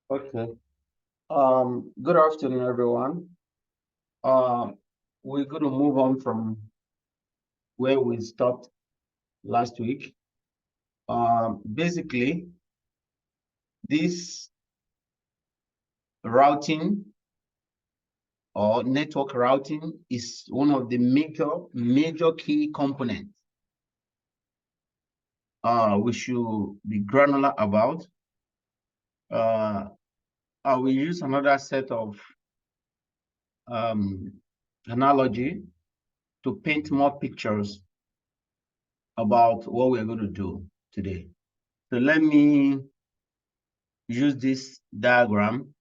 Okay. Good afternoon, everyone. We're going to move on from where we stopped last week. Basically, this routing or network routing is one of the major key components we should be granular about. I will use another set of um, analogy to paint more pictures about what we're going to do today. So let me use this diagram,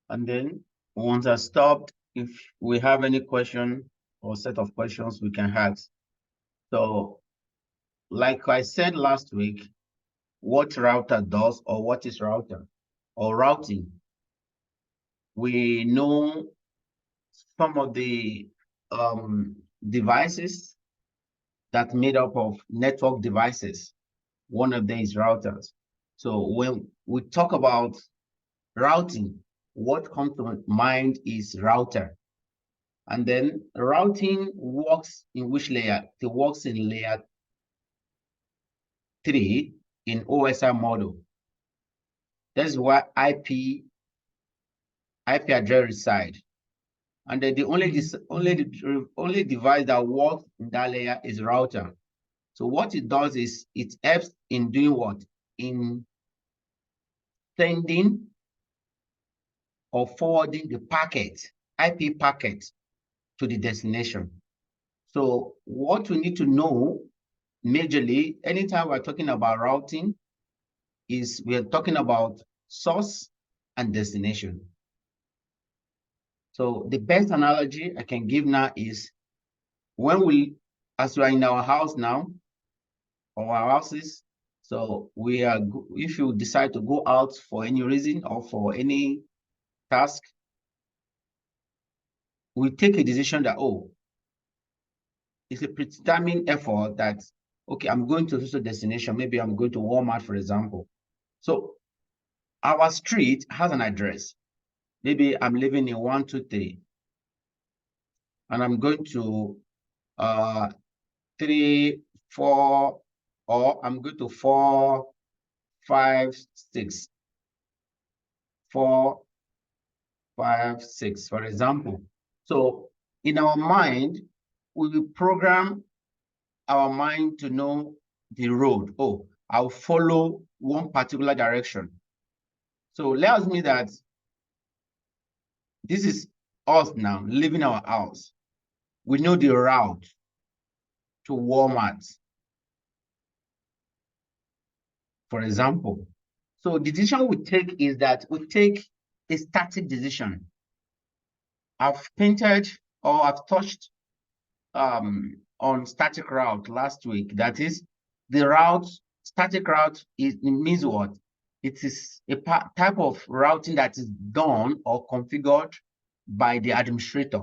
and then once I stopped, if we have any question or set of questions, we can ask. So like I said last week, what router does, or what is router or routing? We know some of the devices that made up of network devices. One of them is routers. So when we talk about routing, what comes to mind is router. And then routing works in which layer? It works in layer 3 in OSI model. That's why IP address reside. And then the only device that works in that layer is router. So what it does is it helps in doing what? In sending or forwarding the packet, IP packet, to the destination. So what we need to know majorly, anytime we're talking about routing, is we are talking about source and destination. So the best analogy I can give now is as we are in our house now, or our houses, so if you decide to go out for any reason or for any task, we take a decision that, oh, it's a predetermined effort that, okay, I'm going to this destination. Maybe I'm going to Walmart, for example. So our street has an address. Maybe I'm living in 123, and I'm going to 3, 4, or I'm going to 4, 5, 6, 4, 5, 6, for example. So in our mind, we will program our mind to know the road. Oh, I'll follow one particular direction. So let us mean that this is us now leaving our house. We know the route to Walmart, for example. So the decision we take is that we take a static decision. I've painted or I've touched on static route last week. That is, the route, static route, it means what? It is a type of routing that is done or configured by the administrator.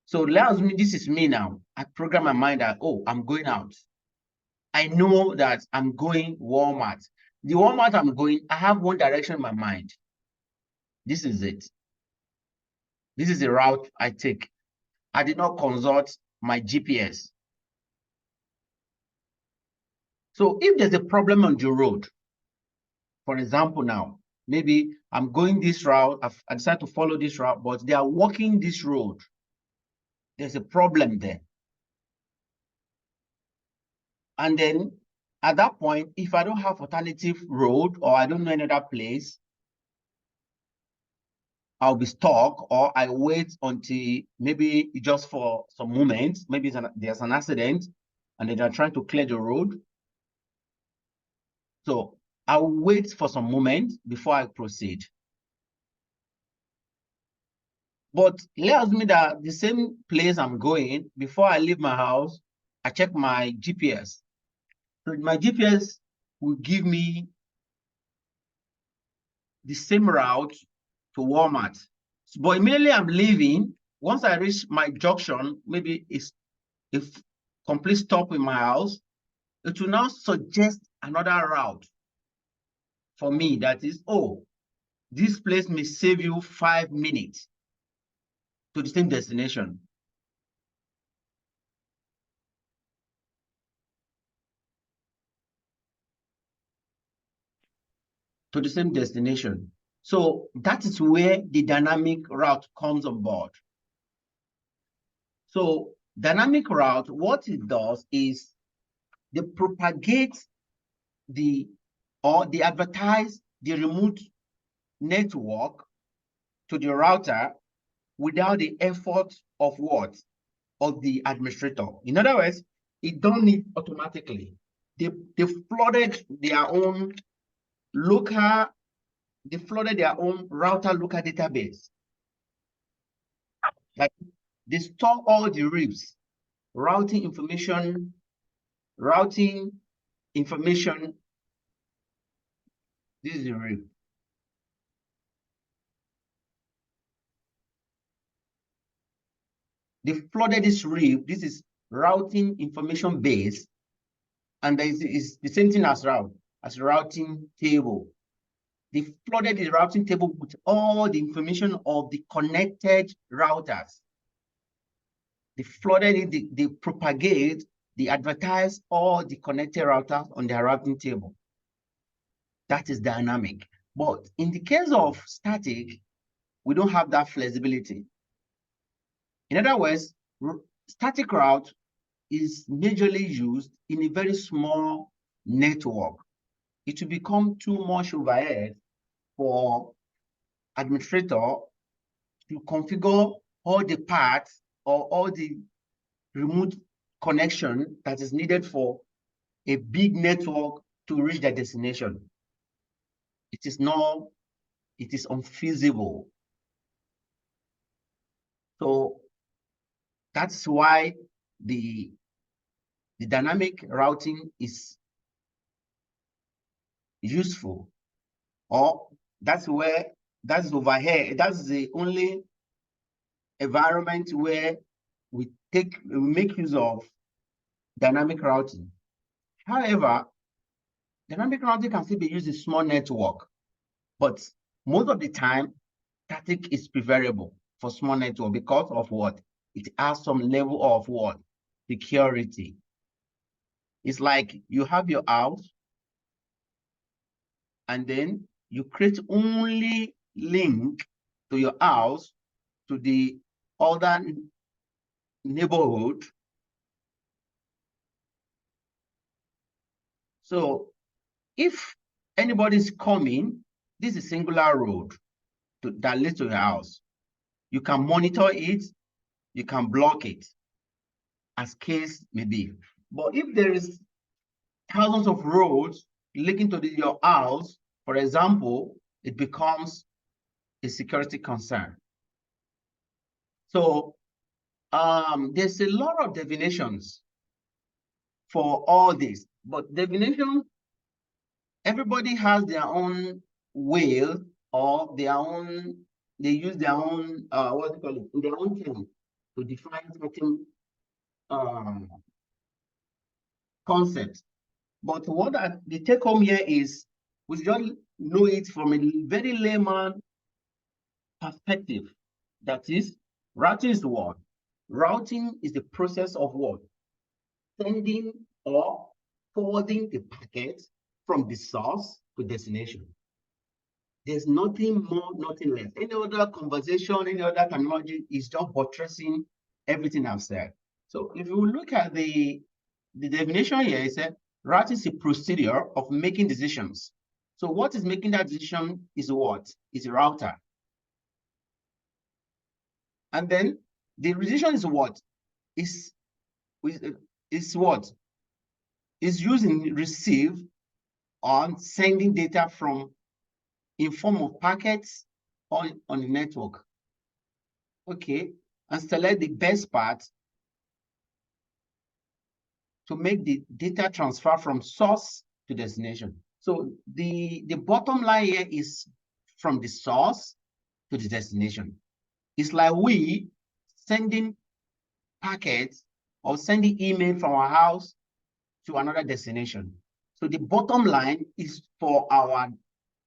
So let us mean this is me now. I program my mind that, oh, I'm going out. I know that I'm going Walmart. The Walmart I'm going, I have one direction in my mind. This is it. This is the route I take. I did not consult my GPS. So if there's a problem on the road, for example, now, maybe I'm going this route, I decided to follow this route, but they are walking this road. There's a problem there. And then at that point, if I don't have alternative road or I don't know any other place, I'll be stuck, or I wait until maybe just for some moments, maybe there's an accident and then they're trying to clear the road. So I'll wait for some moment before I proceed. But let us mean that the same place I'm going, before I leave my house, I check my GPS. So my GPS will give me the same route to Walmart. But immediately I'm leaving, once I reach my junction, maybe it's a complete stop in my house, it will now suggest another route for me. That is, oh, This place may save you 5 minutes to the same destination. To the same destination. So that is where the dynamic route comes on board. So dynamic route, what it does is they propagate they advertise the remote network to the router without the effort of what? Of the administrator. In other words, it done it automatically. They flooded their own local, they flooded their own router local database. Like they store all the RIPs, routing information, this is the RIP. They flooded this RIP, this is routing information base, and there is the same thing as routing table. They flooded the routing table with all the information of the connected routers. They flooded it, they propagate, they advertise all the connected routers on their routing table. That is dynamic. But in the case of static, we don't have that flexibility. In other words, static route is majorly used in a very small network. It will become too much overhead for administrator to configure all the parts or all the remote connection that is needed for a big network to reach their destination. It is unfeasible. So that's why the dynamic routing is useful, or that's overhead. That's the only environment where we make use of dynamic routing. However, dynamic routing can still be used in small network, but most of the time, static is preferable for small network because of what? It has some level of what? Security. It's like you have your house, and then you create only link to your house to the other neighborhood. So if anybody is coming, this is a singular road that leads to your house. You can monitor it, you can block it, as case may be. But if there is thousands of roads linking to your house, for example, it becomes a security concern. So there's a lot of definitions for all this, but definition, everybody has their own way or their own, they use their own, what do you call it, their own term to define certain concepts. But what the take home here is, we just know it from a very layman perspective. That is, routing is what? Routing is the process of what? Sending or forwarding the packet from the source to destination. There's nothing more, nothing less. Any other conversation, any other terminology is just buttressing everything I've said. So if you look at the definition here, it said routing is a procedure of making decisions. So what is making that decision is what? Is a router. And then the decision is what? Is what? Is using receive on sending data from in form of packets on the network. Okay, and select the best part to make the data transfer from source to destination. So the bottom line here is from the source to the destination. It's like we sending packets or sending email from our house to another destination. So the bottom line is for our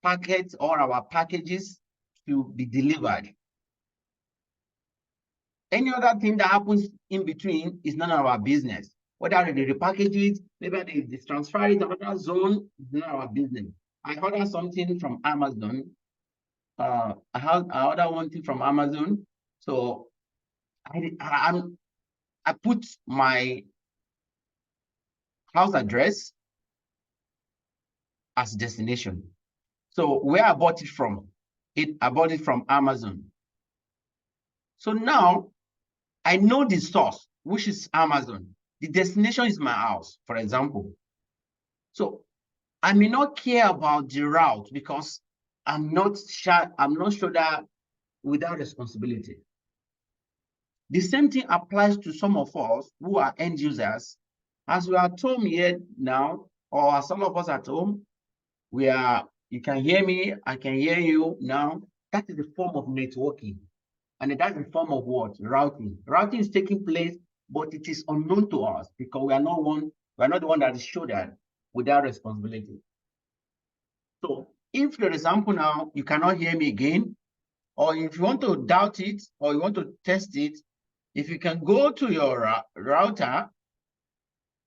packets or our packages to be delivered. Any other thing that happens in between is none of our business. Whether they repackage it, maybe they transfer it to another zone, is none of our business. I ordered something from Amazon. I ordered one thing from Amazon. So I put my house address as destination. So where I bought it from, I bought it from Amazon. So now I know the source, which is Amazon. The destination is my house, for example. So I may not care about the route because I'm not sure that without responsibility. The same thing applies to some of us who are end users. As we are at home here now, or some of us at home, you can hear me, I can hear you now. That is a form of networking. And that's a form of what? Routing. Routing is taking place, but it is unknown to us because we are not the one that is shouldered without responsibility. So if, for example, now you cannot hear me again, or if you want to doubt it, or you want to test it, if you can go to your router,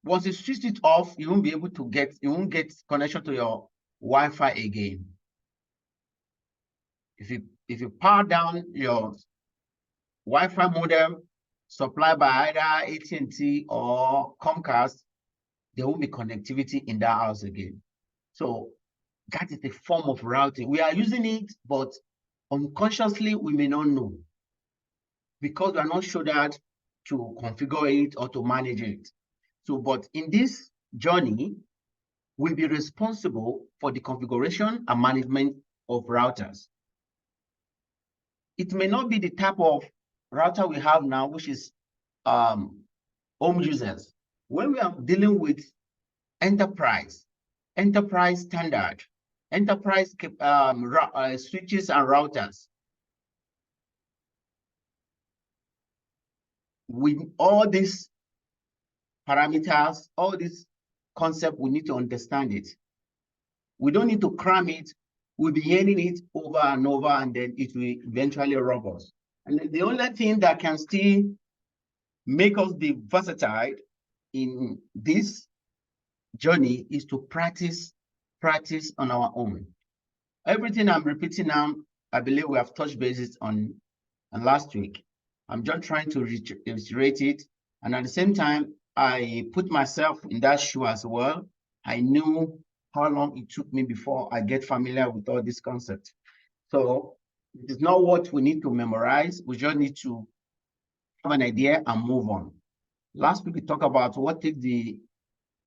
once you switch it off, you won't get connection to your Wi-Fi again. If you power down your Wi-Fi modem supplied by either AT&T or Comcast, there won't be connectivity in that house again. So that is a form of routing. We are using it, but unconsciously we may not know because we are not sure that to configure it or to manage it. So, but in this journey, we'll be responsible for the configuration and management of routers. It may not be the type of router we have now, which is home users. When we are dealing with enterprise standard, enterprise switches and routers, with all these parameters, all this concept, we need to understand it. We don't need to cram it. We'll be hearing it over and over, and then it will eventually rob us. And the only thing that can still make us be versatile in this journey is to practice on our own. Everything I'm repeating now, I believe we have touched bases on last week. I'm just trying to reiterate it. And at the same time, I put myself in that shoe as well. I knew how long it took me before I get familiar with all these concepts. So it is not what we need to memorize. We just need to have an idea and move on. Last week, we talked about what takes the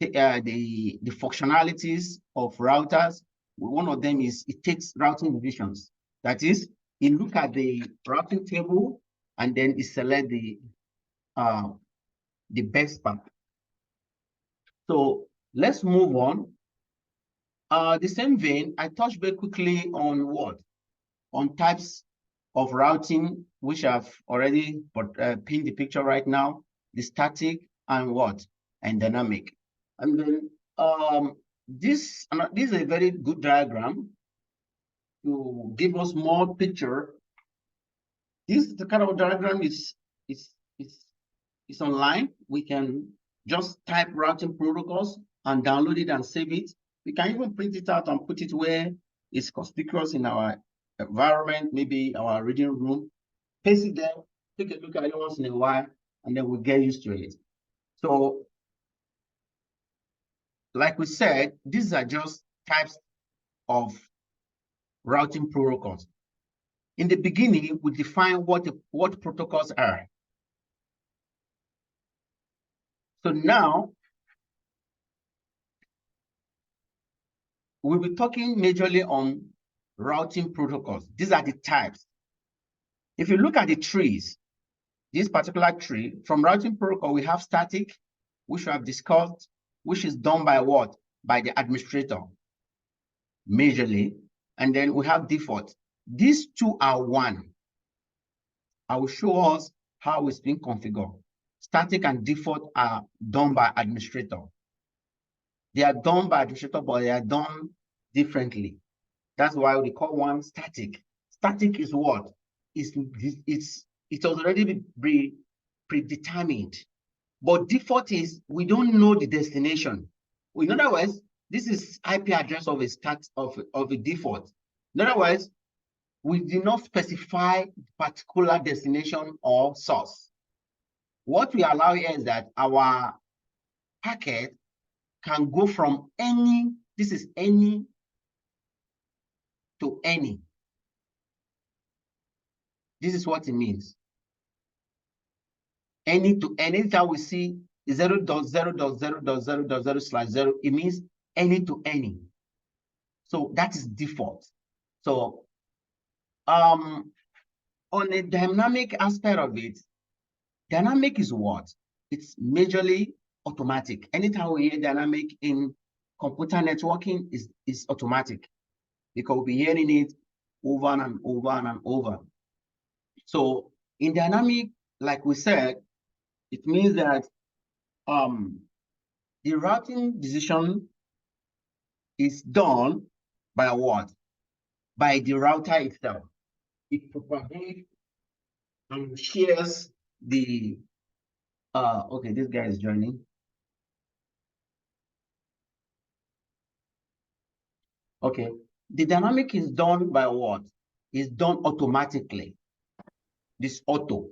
functionalities of routers. One of them is it takes routing divisions. That is, it look at the routing table and then it select the best path. So let's move on. The same vein, I touched very quickly on what? On types of routing, which I've already pinned the picture right now, the static and what? And dynamic. And then this is a very good diagram to give us more picture. This the kind of diagram is online. We can just type routing protocols and download it and save it. We can even print it out and put it where it's conspicuous in our environment, maybe our reading room. Paste it there, take a look at it once in a while, and then we'll get used to it. So, like we said, these are just types of routing protocols. In the beginning, we define what protocols are. So now, we'll be talking majorly on routing protocols. These are the types. If you look at the trees, this particular tree, from routing protocol, we have static, which we have discussed, which is done by what? By the administrator, majorly. And then we have default. These two are one. I will show us how it's being configured. Static and default are done by administrator. They are done by administrator, but they are done differently. That's why we call one static. Static is what? It's already predetermined. But default is we don't know the destination. In other words, this is IP address of a default. In other words, we did not specify particular destination or source. What we allow here is that our packet can go from any, this is any to any. This is what it means. Any to any. Anytime we see 0.0.0.0.0/0, it means any to any. So that is default. So on a dynamic aspect of it, dynamic is what? It's majorly automatic. Anytime we hear dynamic in computer networking, is automatic, because we'll be hearing it over and over and over. So in dynamic, like we said, it means that the routing decision is done by what? By the router itself. It propagates and shares the okay, this guy is joining. Okay, the dynamic is done by what? It's done automatically. This auto.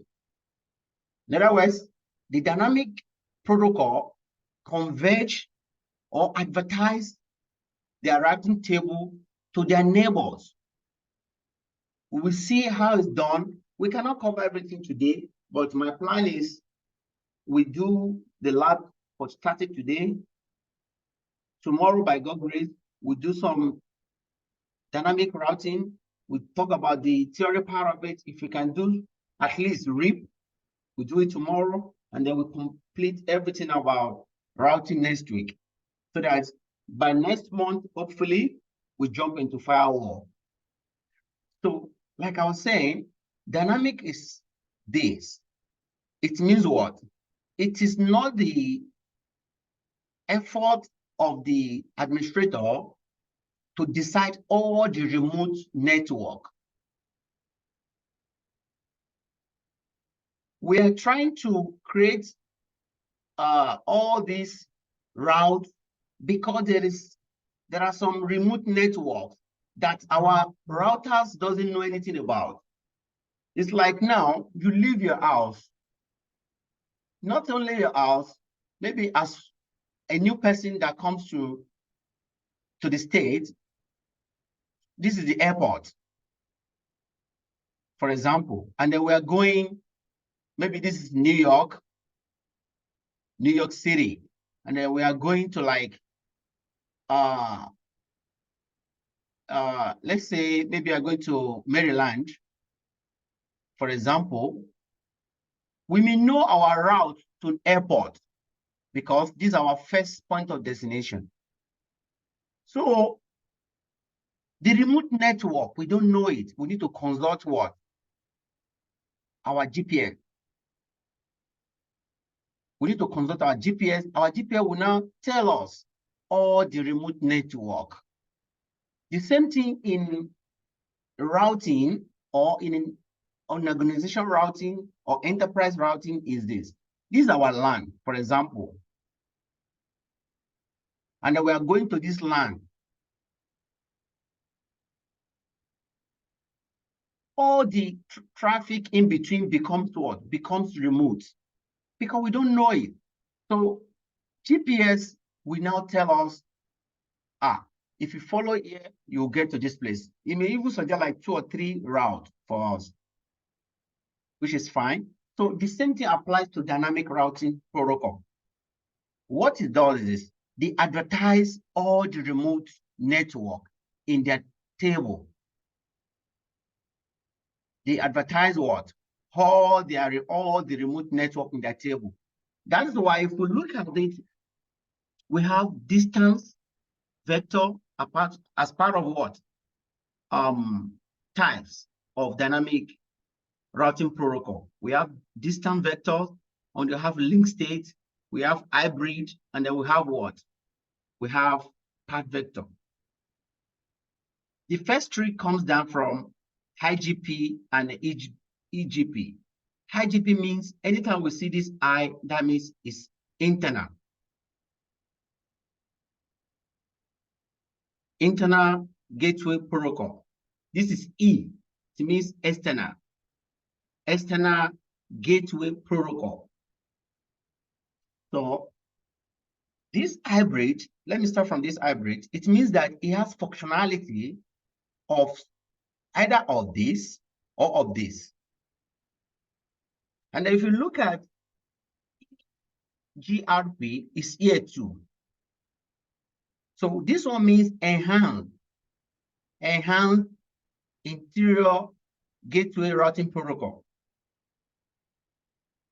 In other words, the dynamic protocol converge or advertise their routing table to their neighbors. We will see how it's done. We cannot cover everything today, but my plan is we do the lab for static today. Tomorrow, by God's grace, we do some dynamic routing. We talk about the theory part of it. If we can do at least RIP, we do it tomorrow, and then we complete everything about routing next week. So that by next month, hopefully, we jump into firewall. So, like I was saying, dynamic is this. It means what? It is not the effort of the administrator to decide all the remote network. We are trying to create all these routes because there are some remote networks that our routers doesn't know anything about. It's like now you leave your house, not only your house, maybe as a new person that comes to the state, this is the airport, for example, and then we're going, maybe this is New York City, and then we are going to like, let's say maybe I'm going to Maryland, for example. We may know our route to an airport because this is our first point of destination. So the remote network, we don't know it. We need to consult what? Our GPS. We need to consult our GPS. Our GPS will now tell us all the remote network. The same thing in routing or in organization routing or enterprise routing is this. This is our LAN, for example. And then we are going to this LAN. All the traffic in between becomes what? Becomes remote, because we don't know it. So GPS will now tell us, if you follow here, you'll get to this place. It may even suggest like 2 or 3 routes for us, which is fine. So the same thing applies to dynamic routing protocol. What it does is they advertise all the remote network in their table. They advertise what? All the remote network in their table. That is why if we look at it, we have distance vector as part of what? Types of dynamic routing protocol. We have distance vectors, and you have link state, we have hybrid, and then we have what? We have path vector. The first tree comes down from high GP and EGP. High GP means anytime we see this I, that means it's internal. Internal gateway protocol. This is E. It means external. External gateway protocol. So this hybrid, let me start from this hybrid. It means that it has functionality of either of this or of this. And if you look at GRP, it's here too. So this one means enhanced interior gateway routing protocol.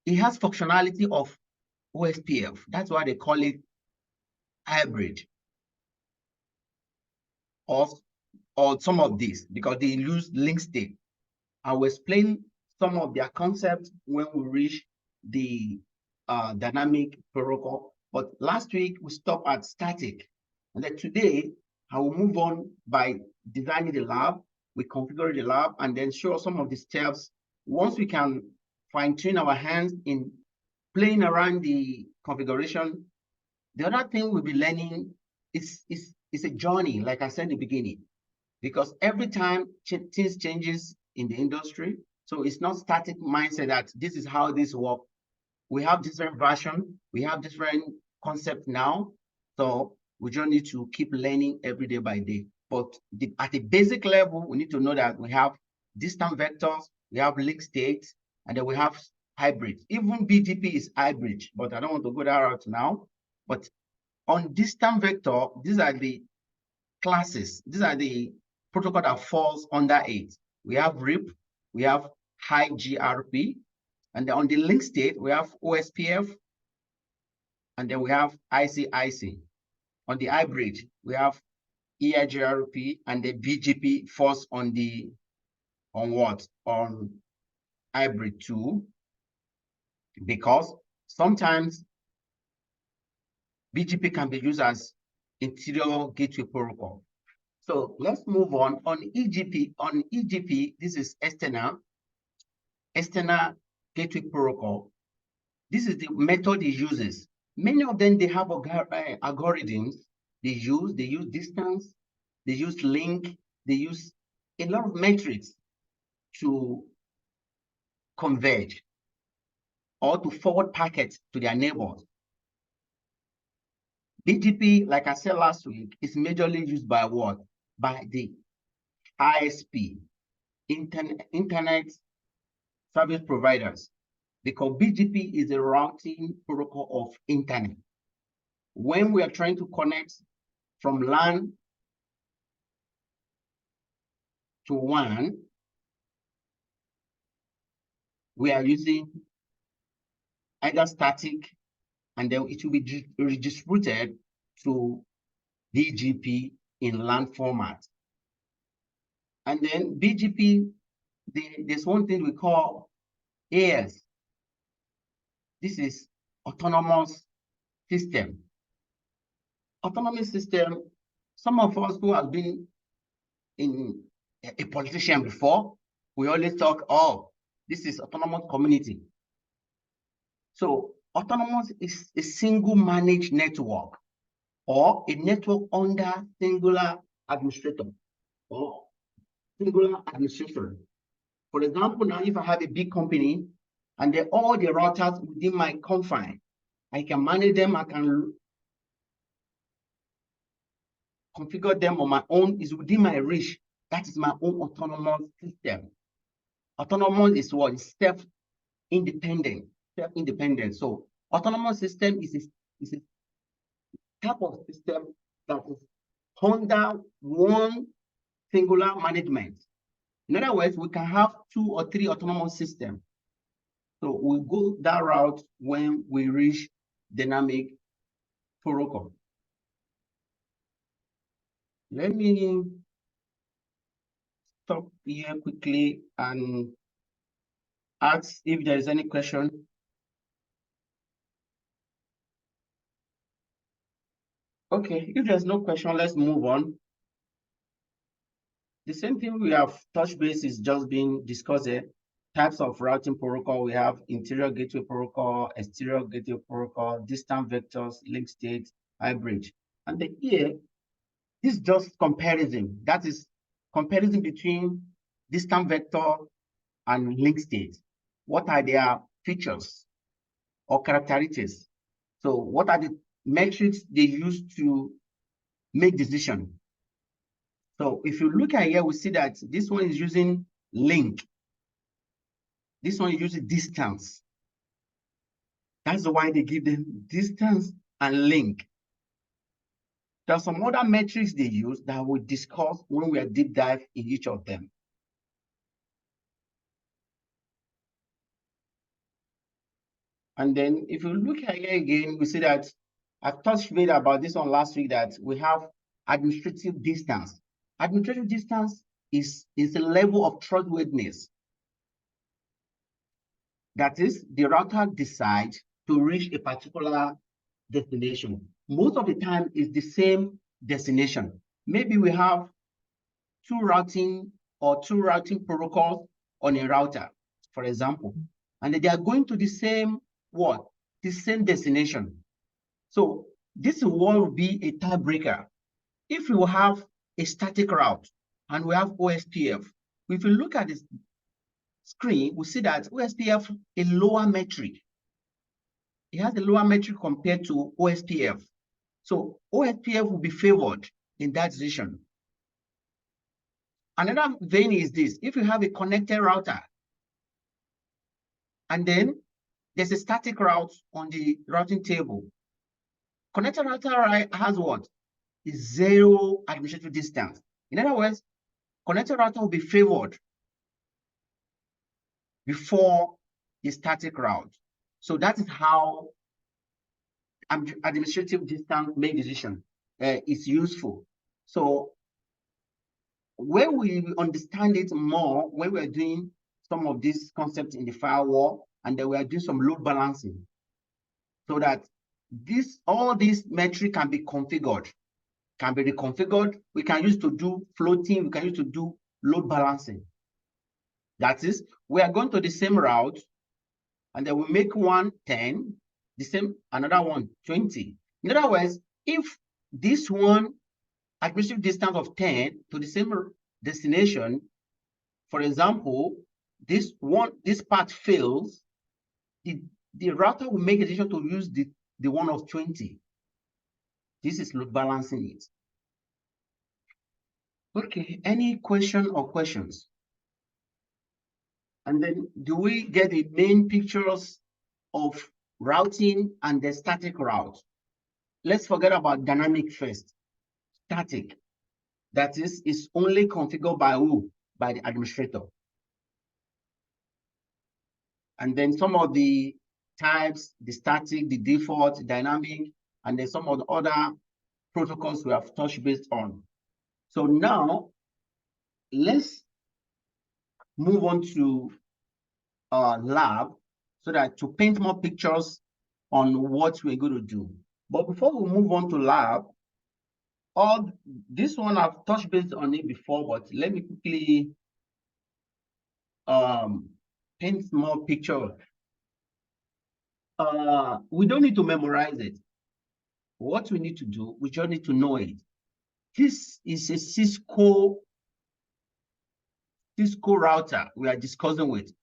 It has functionality of OSPF. That's why they call it hybrid or some of this, because they use link state. I will explain some of their concepts when we reach the dynamic protocol. But last week we stopped at static. And then today I will move on by designing the lab. We configure the lab and then show some of the steps. Once we can fine tune our hands in playing around the configuration, the other thing we'll be learning is a journey, like I said in the beginning, because every time things changes in the industry, so it's not static mindset that this is how this works. We have different version, we have different concept now, so we just need to keep learning every day by day. But at the basic level, we need to know that we have distant vectors, we have link states, and then we have hybrid. Even BGP is hybrid, but I don't want to go that route now. But on distant vector, these are the classes. These are the protocol that falls under it. We have RIP, we have high GRP, and then on the link state, we have OSPF, and then we have ICIC. On the hybrid, we have EIGRP, and the BGP falls on what? On hybrid too, because sometimes BGP can be used as interior gateway protocol. So let's move on. On EGP, this is external gateway protocol. This is the method it uses. Many of them, they have algorithms they use distance, they use link, they use a lot of metrics to converge or to forward packets to their neighbors. BGP, like I said last week, is majorly used by what? By the ISP, internet service providers, because BGP is a routing protocol of internet. When we are trying to connect from LAN to WAN, we are using either static, and then it will be redistributed to BGP in LAN format. And then BGP, there's one thing we call AS. This is autonomous system. Autonomous system, some of us who have been in a politician before, we always talk, oh, this is autonomous community. So autonomous is a single managed network or a network under singular administrator or singular administration. For example, now if I have a big company and then all the routers within my confine, I can manage them, I can configure them on my own, is within my reach. That is my own autonomous system. Autonomous is what? Is self-independent. Self-independent. So autonomous system is a type of system that is under one singular management. In other words, we can have 2 or 3 autonomous systems. So we'll go that route when we reach dynamic protocol. Let me stop here quickly and ask if there is any question. Okay, if there's no question, let's move on. The same thing we have touch base is just being discussed here. Types of routing protocol, we have interior gateway protocol, exterior gateway protocol, distant vectors, link state, hybrid. And then here, this is just comparison. That is comparison between distant vector and link state. What are their features or characteristics? So what are the metrics they use to make decision? So if you look at here, we see that this one is using link. This one is using distance. That's why they give them distance and link. There are some other metrics they use that we'll discuss when we are deep dive in each of them. And then if you look at here again, we see that I've touched base about this one last week, that we have administrative distance. Administrative distance is a level of trustworthiness. That is, the router decides to reach a particular destination. Most of the time, it's the same destination. Maybe we have two routing protocols on a router, for example, and they are going to the same what? The same destination. So this will be a tiebreaker. If you have a static route and we have OSPF, if you look at this screen, we see that OSPF a lower metric. It has a lower metric compared to OSPF. So OSPF will be favored in that decision. Another vein is this: if you have a connected router and then there's a static route on the routing table, connected router has what? Is zero administrative distance. In other words, connected router will be favored before the static route. So that is how administrative distance make decision is useful. So when we understand it more, when we're doing some of these concepts in the firewall, and then we are doing some load balancing, so that all these metrics can be configured, can be reconfigured. We can use to do floating, we can use to do load balancing. That is, we are going to the same route, and then we make one 10, the same, another one 20. In other words, if this one administrative distance of 10 to the same destination, for example, this part fails, the router will make a decision to use the one of 20. This is load balancing it. Okay, any question or questions? And then do we get the main pictures of routing and the static route? Let's forget about dynamic first. Static, that is only configured by who? By the administrator. And then some of the types, the static, the default, dynamic, and then some of the other protocols we have touched based on. So now let's move on to lab, so that to paint more pictures on what we're going to do. But before we move on to lab, all this one I've touched base on it before, but let me quickly paint more picture. We don't need to memorize it. What we need to do, we just need to know it. This is a Cisco router we are discussing with.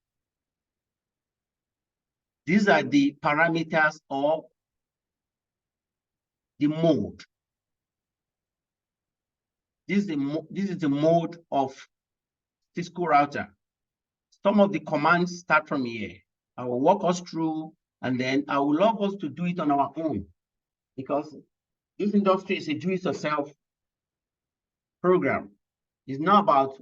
These are the parameters of the mode. This is the mode of Cisco router. Some of the commands start from here. I will walk us through, and then I would love us to do it on our own, because this industry is a do-it-yourself program. It's not about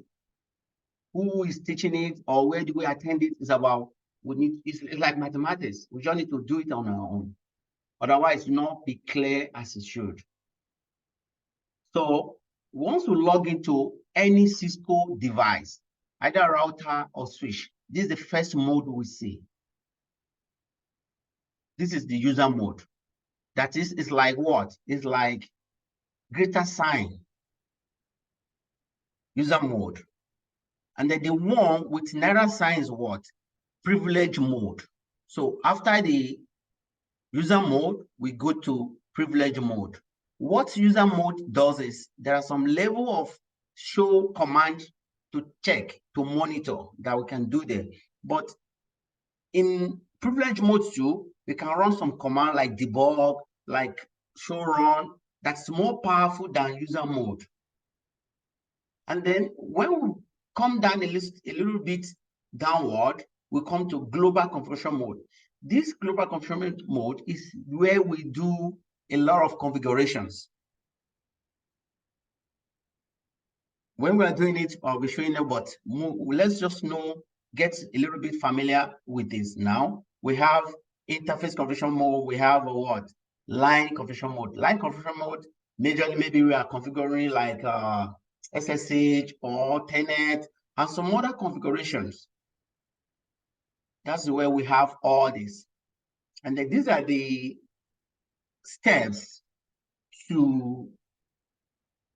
who is teaching it or where do we attend it. It's about it's like mathematics. We just need to do it on our own. Otherwise, it will not be clear as it should. So once we log into any Cisco device, either router or switch, this is the first mode we see. This is the user mode. That is, it's like what? It's like greater sign. user mode. And then the one with naira sign is what? Privilege mode. So after the user mode, we go to privilege mode. What user mode does is there are some level of show command to check, to monitor that we can do there. But in privilege mode too, we can run some command like debug, like show run, that's more powerful than user mode. And then when we come down a little bit downward, we come to global configuration mode. This global configuration mode is where we do a lot of configurations. When we are doing it, I'll be showing you, but let's just get a little bit familiar with this now. We have interface configuration mode. We have what? Line configuration mode. Line configuration mode, majorly maybe we are configuring like SSH or Telnet and some other configurations. That's where we have all this. And then these are the steps to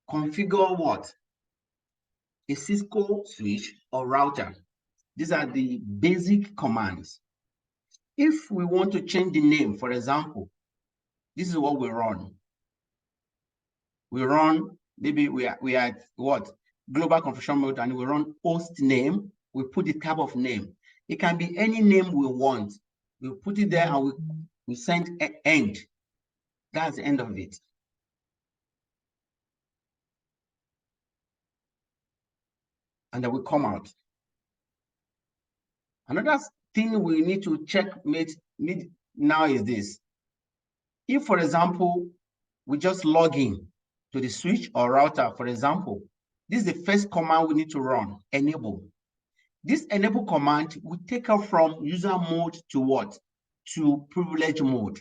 configure what? A Cisco switch or router. These are the basic commands. If we want to change the name, for example, this is what we run. We run, maybe we are at what? Global configuration mode, and we run host name. We put the type of name. It can be any name we want. We put it there and we send end. That's the end of it. And then we come out. Another thing we need to checkmate now is this. If, for example, we just log in to the switch or router, for example, this is the first command we need to run, enable. This enable command will take us from user mode to what? To privilege mode.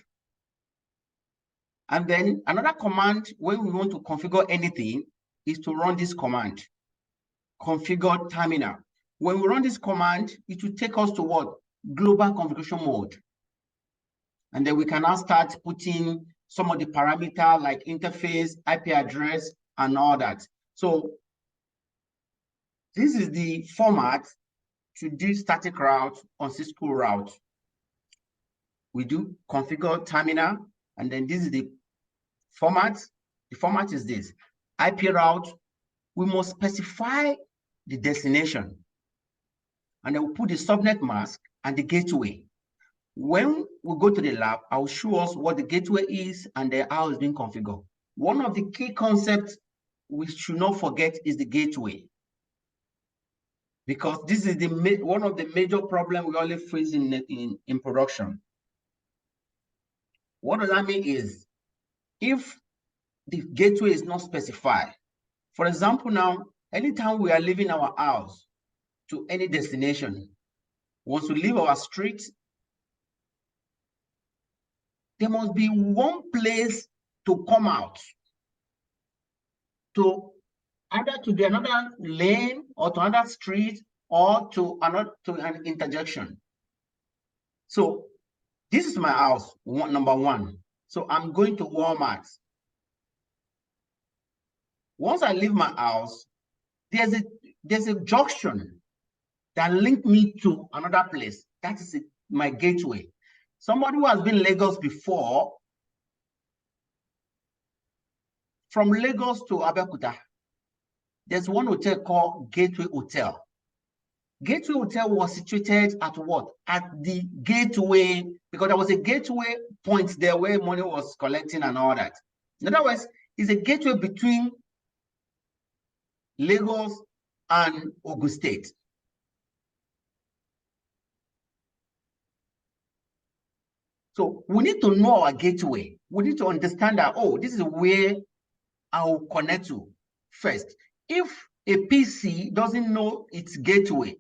And then another command when we want to configure anything is to run this command, configure terminal. When we run this command, it will take us to what? Global configuration mode. And then we can now start putting some of the parameter like interface, IP address, and all that. So this is the format to do static route on Cisco route. We do configure terminal, and then this is the format. The format is this. IP route, we must specify the destination. And then we put the subnet mask and the gateway. When we go to the lab, I'll show us what the gateway is and then how it's being configured. One of the key concepts we should not forget is the gateway, because this is one of the major problems we always face in production. What does that mean is, if the gateway is not specified, for example, now, anytime we are leaving our house to any destination, once we leave our street, there must be one place to come out, to either to the another lane or to another street or to an interjection. So this is my house, number one. So I'm going to Walmart. Once I leave my house, there's a junction that link me to another place. That is my gateway. Somebody who has been Lagos before, from Lagos to Abeokuta, there's one hotel called Gateway Hotel. Gateway Hotel was situated at what? At the gateway, because there was a gateway point there where money was collecting and all that. In other words, it's a gateway between Lagos and Ogun State. So we need to know our gateway. We need to understand that, oh, this is where I will connect to first. If a PC doesn't know its gateway,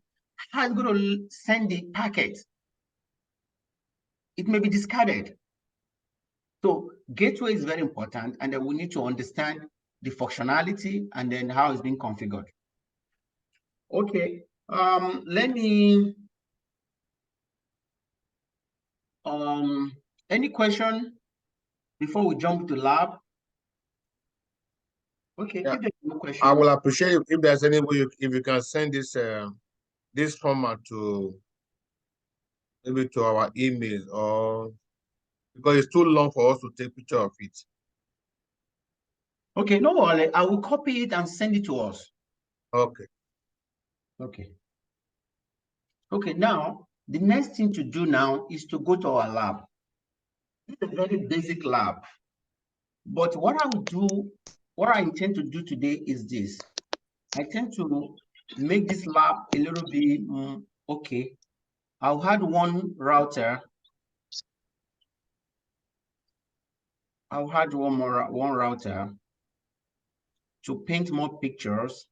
how is it going to send the packet? It may be discarded. So gateway is very important, and then we need to understand the functionality and then how it's being configured. Okay, let me, any question before we jump to lab? Okay, Yeah. if there's no I question, will appreciate if there's any way if you can send this format to maybe to our email or because it's too long for us to take picture of it. okay, no worry. I will copy it and send it to us. Okay. Okay. Okay, now the next thing to do now is to go to our lab. It's a very basic lab. But what I will do, what I intend to do today is this. I tend to make this lab a little bit okay. I'll add one router. I'll add one router to paint more pictures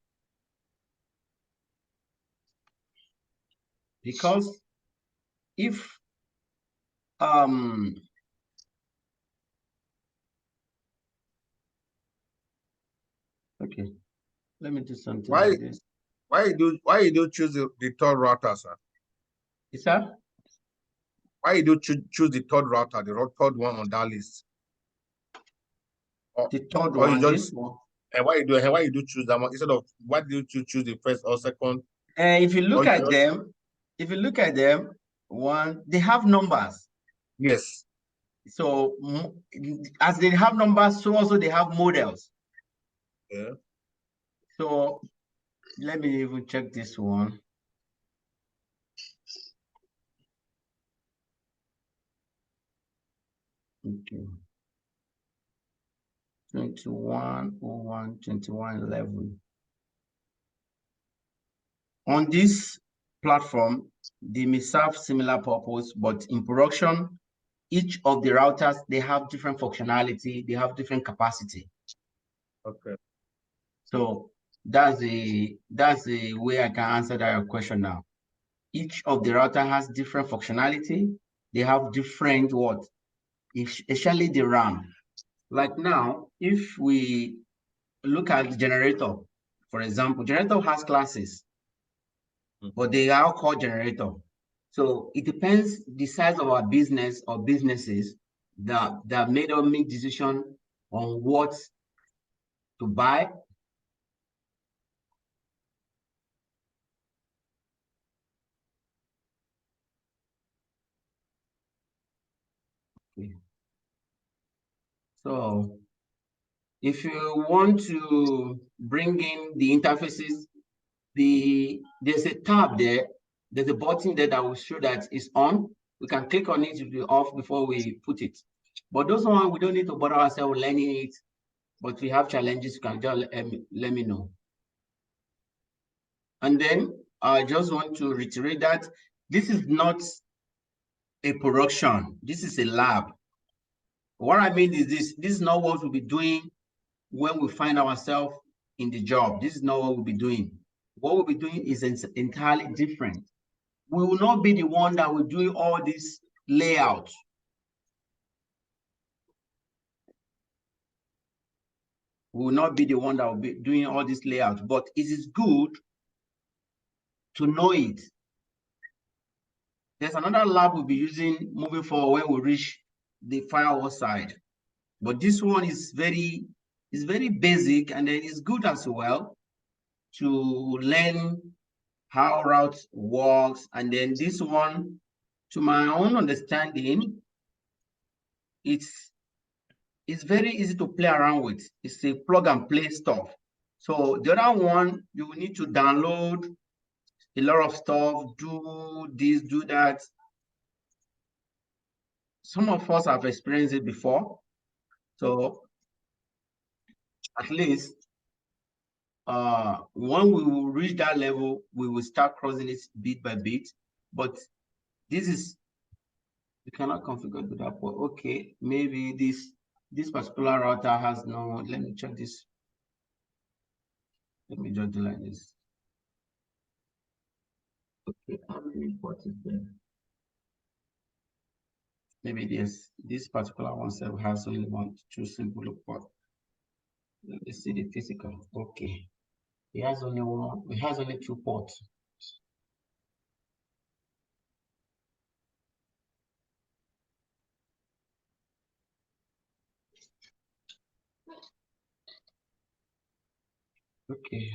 because if okay, let me do something Why like this. why you do choose the third router, sir? Is that Why you do choose the third router, the third one on that list? Or the third or you one? just This one. and why you do choose that one instead of why do you choose the first or second? If you Or look you at just them, if you look at them, one they have numbers. yes. So as they have numbers, so also they have models. Yeah. So let me even check this one. Okay. 2101, 2111. On this platform, they may serve similar purpose, but in production, each of the routers, they have different functionality, they have different capacity. Okay. So that's the way I can answer that question now. Each of the router has different functionality. They have different what? Especially the RAM. Like now, if we look at the generator, for example, generator has classes, but they are all called generator. So it depends the size of our business or businesses that made us make decision on what to buy. So if you want to bring in the interfaces, there's a tab there, there's a button there that will show that it's on. We can click on it to be off before we put it. But those one we don't need to bother ourselves learning it. But we have challenges, you can just let me know. And then I just want to reiterate that this is not a production, this is a lab. What I mean is this is not what we'll be doing when we find ourselves in the job. This is not what we'll be doing. What we'll be doing is entirely different. We will not be the one that will do all this layout. We will not be the one that will be doing all this layout, but it is good to know it. There's another lab we'll be using moving forward when we reach the firewall side. But this one is very basic, and then it's good as well to learn how route works. And then this one, to my own understanding, it's very easy to play around with. It's a plug and play stuff. So the other one, you will need to download a lot of stuff, do this, do that. Some of us have experienced it before. So at least when we will reach that level, we will start crossing it bit by bit. But this is, you cannot configure to that point. Okay, maybe this particular router has no, let me check this. Let me just do like this. Okay, how many ports is there? Maybe this particular one has only one, two simple port. Let me see the physical. Okay. It has only one, it has only two ports. Okay.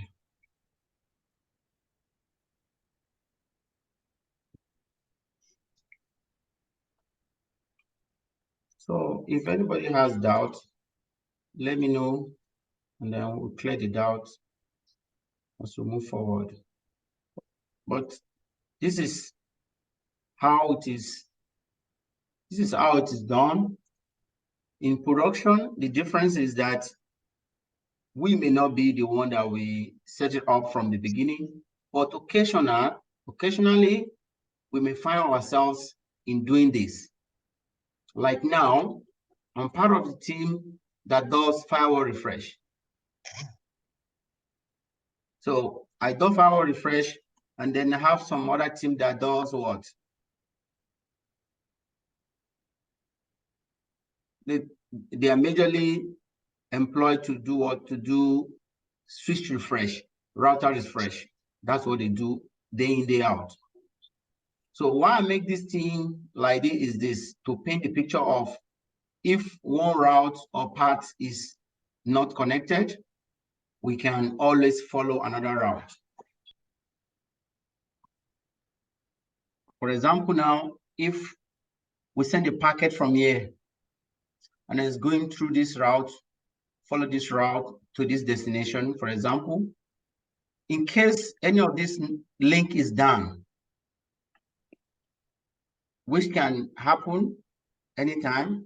So if anybody has doubt, let me know, and then we'll clear the doubt as we move forward. But this is how it is. This is how it is done. In production, the difference is that we may not be the one that we set it up from the beginning, but occasionally, we may find ourselves in doing this. Like now, I'm part of the team that does firewall refresh. So I do firewall refresh, and then I have some other team that does what? They are majorly employed to do what? To do switch refresh, router refresh. That's what they do day in, day out. So why I make this thing like this is this, to paint the picture of if one route or path is not connected, we can always follow another route. For example, now, if we send a packet from here and it's going through this route, follow this route to this destination, for example, in case any of this link is down, which can happen anytime,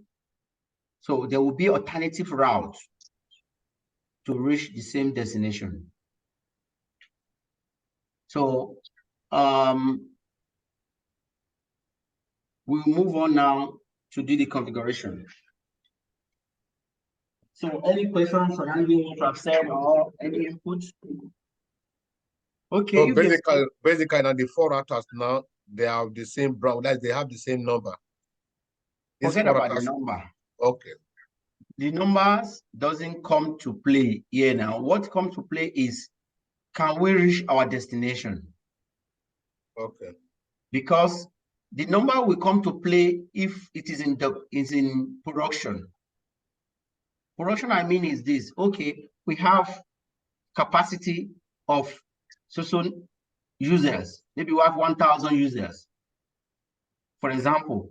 so there will be alternative routes to reach the same destination. So we'll move on now to do the configuration. So any questions or anything you have said or any input? Okay. So basically, now the four routers now they have the same brown. That they have the same number. Forget about the number. Okay. The numbers doesn't come to play here now. What comes to play is, can we reach our destination? Okay. Because the number will come to play if it is in production. Production, I mean, is this. Okay, we have capacity of so users. Maybe we have 1,000 users. For example,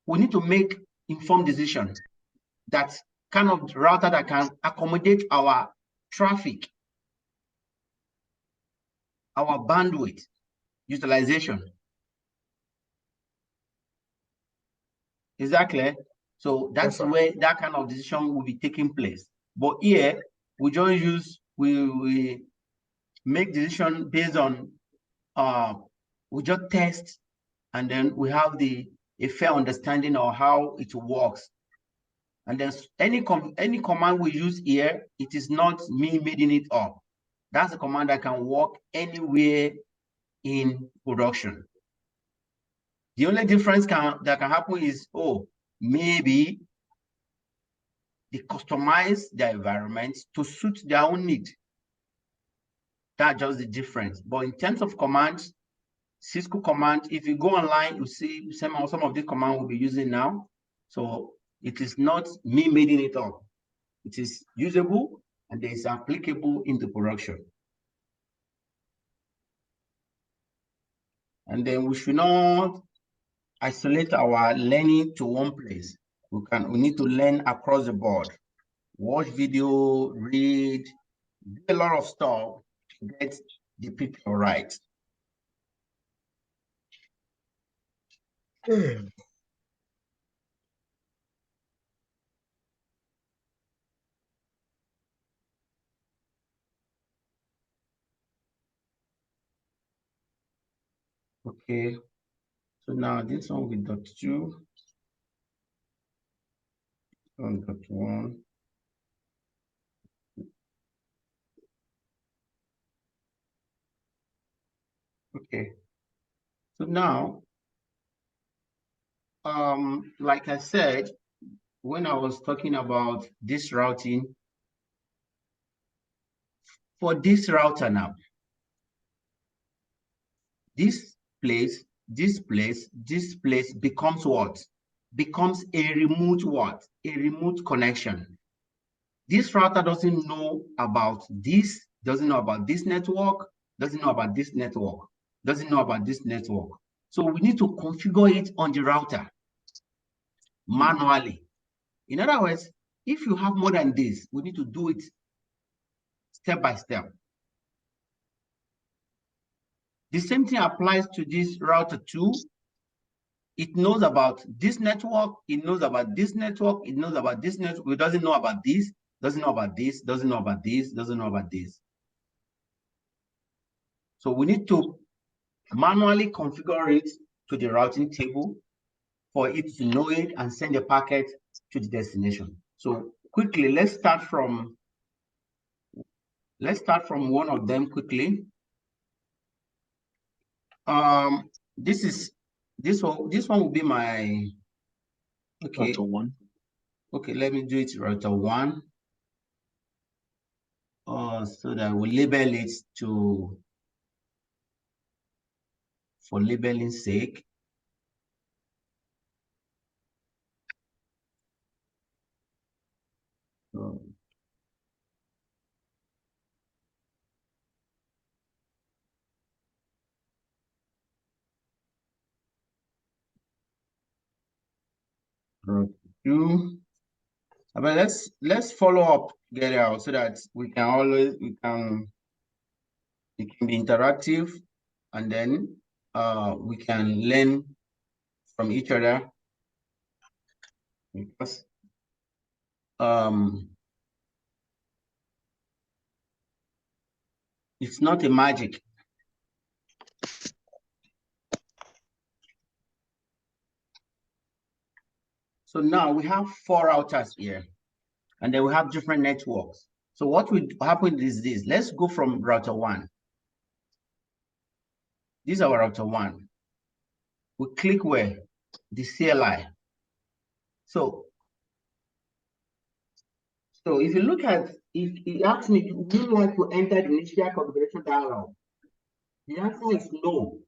we need to make informed decisions that kind of router that can accommodate our traffic, our bandwidth utilization. Is that clear? So that's where that kind of decision will be taking place. But here, we just use, we make decision based on, we just test, and then we have a fair understanding of how it works. And then any command we use here, it is not me making it up. That's a command that can work anywhere in production. The only difference that can happen is, oh, maybe they customize their environment to suit their own need. That's just the difference. But in terms of commands, Cisco command, if you go online, you see some of the command we'll be using now. So it is not me making it up. It is usable and it is applicable into production. And then we should not isolate our learning to one place. We need to learn across the board. Watch video, read, do a lot of stuff to get the picture right. Okay, so now this one with .2, on .1. Okay, so now, like I said, when I was talking about this routing, for this router now, this place becomes what? Becomes a remote what? A remote connection. This router doesn't know about this doesn't know about this network, doesn't know about this network, doesn't know about this network. So we need to configure it on the router manually. In other words, if you have more than this, we need to do it step by step. The same thing applies to this router too. It knows about this network, it knows about this network, it knows about this network, it doesn't know about this, doesn't know about this, doesn't know about this, doesn't know about this. So we need to manually configure it to the routing table for it to know it and send a packet to the destination. So quickly, let's start from one of them quickly. This one will be my Router 1. Okay, let me do it router 1. So that we label it for labeling sake. Router 2. But let's follow up together so that it can be interactive, and then we can learn from each other, because it's not a magic. So now we have 4 routers here, and then we have different networks. So what will happen is this. Let's go from router 1. This is our router 1. We click where? The CLI. So if you look at, if it asks me, do you want to enter the initial configuration dialog? The answer is no.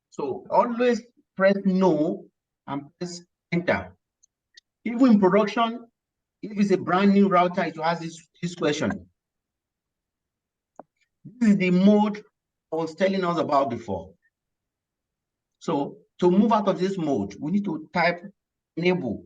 So always press no and press enter. Even in production, if it's a brand new router, it will ask this question. This is the mode I was telling us about before. So to move out of this mode, we need to type enable.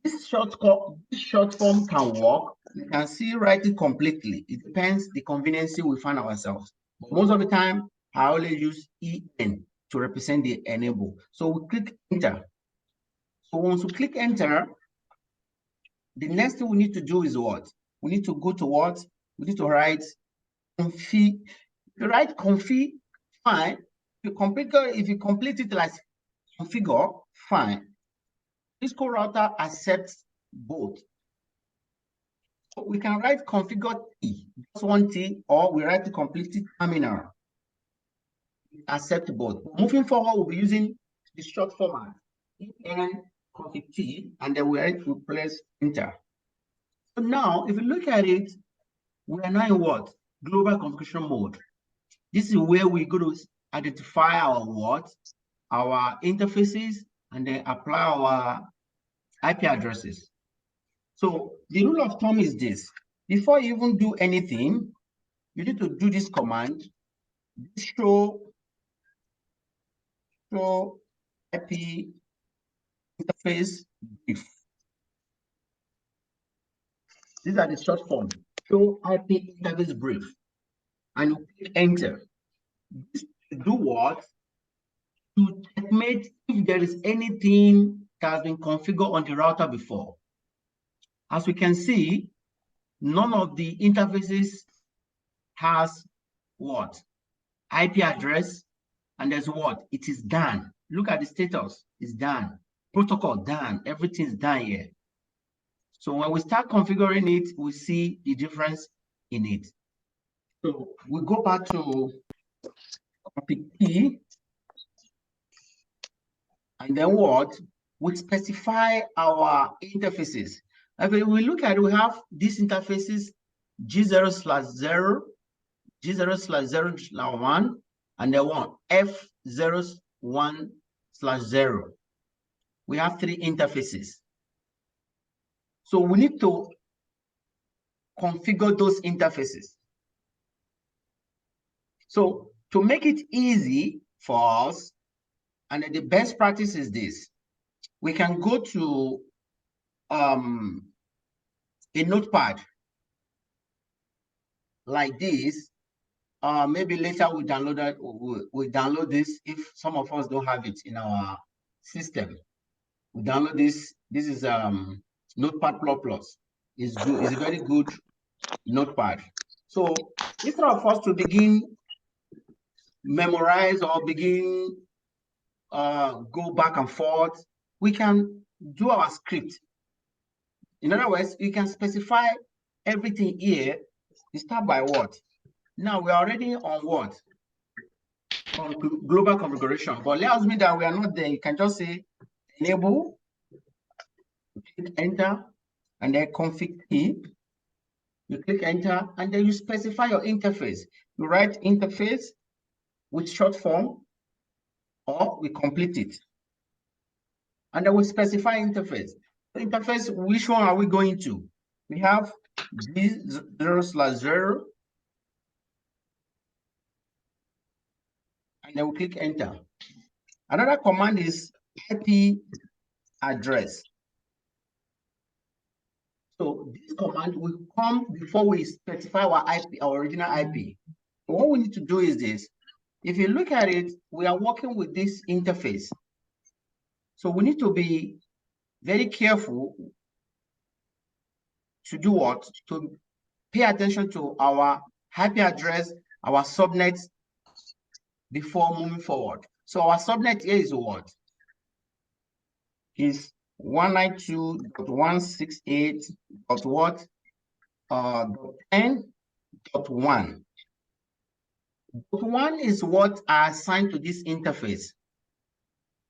This short form can work. You can see write it completely. It depends the convenience we find ourselves. But most of the time, I always use EN to represent the enable. So we click enter. So once we click enter, the next thing we need to do is what? We need to go to what? We need to write config. If you write config, fine. If you complete it like configure, fine. Cisco router accepts both. So we can write configure T, just one T, or we write the complete terminal. Accept both. Moving forward, we'll be using the short format, en config T, and then we press enter. So now, if you look at it, we are now in what? Global configuration mode. This is where we're going to identify our what? Our interfaces, and then apply our IP addresses. So the rule of thumb is this. Before you even do anything, you need to do this command, show IP interface brief. These are the short form. Show IP interface brief. And you click enter. This to do what? To checkmate if there is anything that has been configured on the router before. As we can see, none of the interfaces has what? IP address, and there's what? It is done. Look at the status, it's done. Protocol done, everything's done here. So when we start configuring it, we see the difference in it. So we go back to config P, and then what? We specify our interfaces. If we look at it, we have these interfaces G0/0, G0/0/1, and then one F01/0. We have 3 interfaces. So we need to configure those interfaces. So to make it easy for us, and the best practice is this, we can go to a notepad like this. Maybe later we download this if some of us don't have it in our system. We download this. This is Notepad++. It's good. It's a very good notepad. So instead of us to begin memorize or begin go back and forth, we can do our script. In other words, you can specify everything here. You start by what? Now we're already on what? On global configuration, but let us mean that we are not there. You can just say enable, click enter, and then config key. You click enter, and then you specify your interface. You write interface with short form, or we complete it. And then we specify interface. The interface, which one are we going to? We have this 0/0, and then we click enter. Another command is IP address. So this command will come before we specify our IP, our original IP. So what we need to do is this. If you look at it, we are working with this interface. So we need to be very careful to do what? To pay attention to our IP address, our subnet before moving forward. So our subnet here is what? Is 192.168. what? 10.1. One is what are assigned to this interface.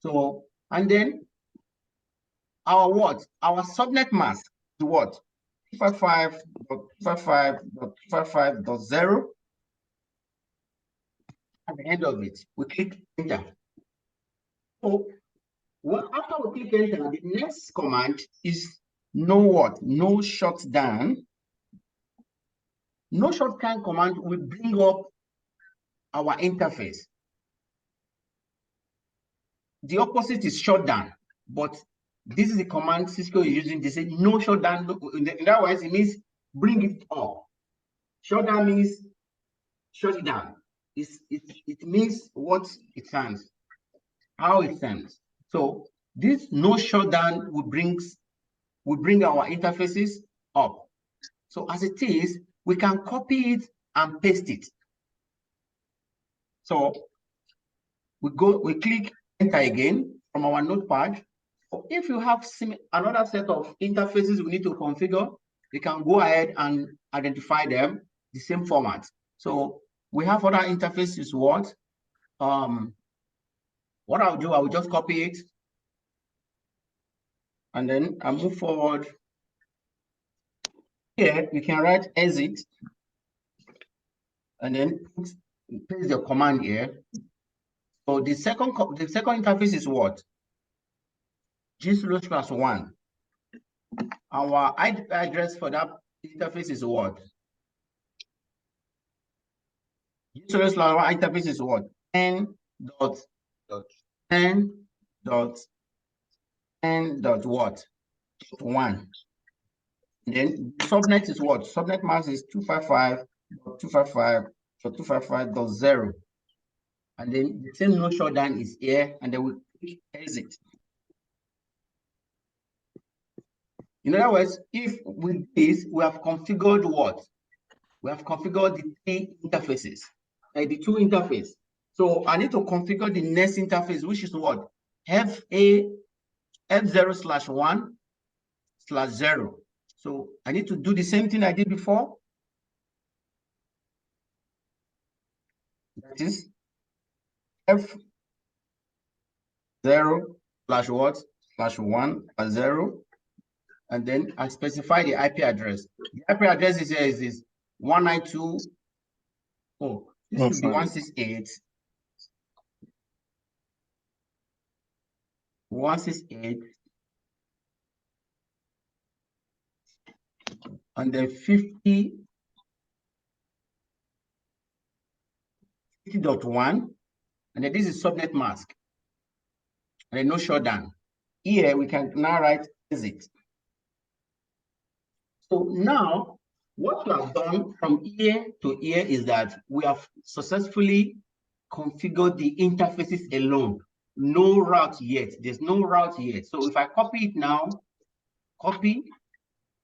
So, and then our what? Our subnet mask is what? 255.255.255.0. At the end of it, we click enter. So, well, after we click enter, the next command is no what? No shutdown. No shutdown command will bring up our interface. The opposite is shutdown, but this is the command Cisco is using. They say no shutdown. In other words, it means bring it up. Shutdown means shut it down. It means what it sounds, how it sounds. So this no shutdown will bring our interfaces up. So as it is, we can copy it and paste it. So we click enter again from our notepad. If you have another set of interfaces we need to configure, we can go ahead and identify them the same format. So we have other interfaces. What I'll do, I will just copy it, and then I move forward. Here you can write exit, and then paste the command here. So the second interface is what? G/1. Our IP address for that interface is what? G/1 interface is what? 10.10.10.what? Then the subnet is what? Subnet mask is 255.255.255.0. And then the same no shutdown is here, and then we click exit. In other words, if with this, we have configured what? We have configured the three interfaces, the two interfaces. So I need to configure the next interface, which is what? F0/1/0. So I need to do the same thing I did before. That is F0/1/0. And then I specify the IP address. The IP address is here is 192. Oh, this should be 168. 168. and then 50.1, and then this is subnet mask, and then no shutdown. Here we can now write exit. So now what we have done from here to here is that we have successfully configured the interfaces alone. No route yet. There's no route yet. So if I copy it now, copy,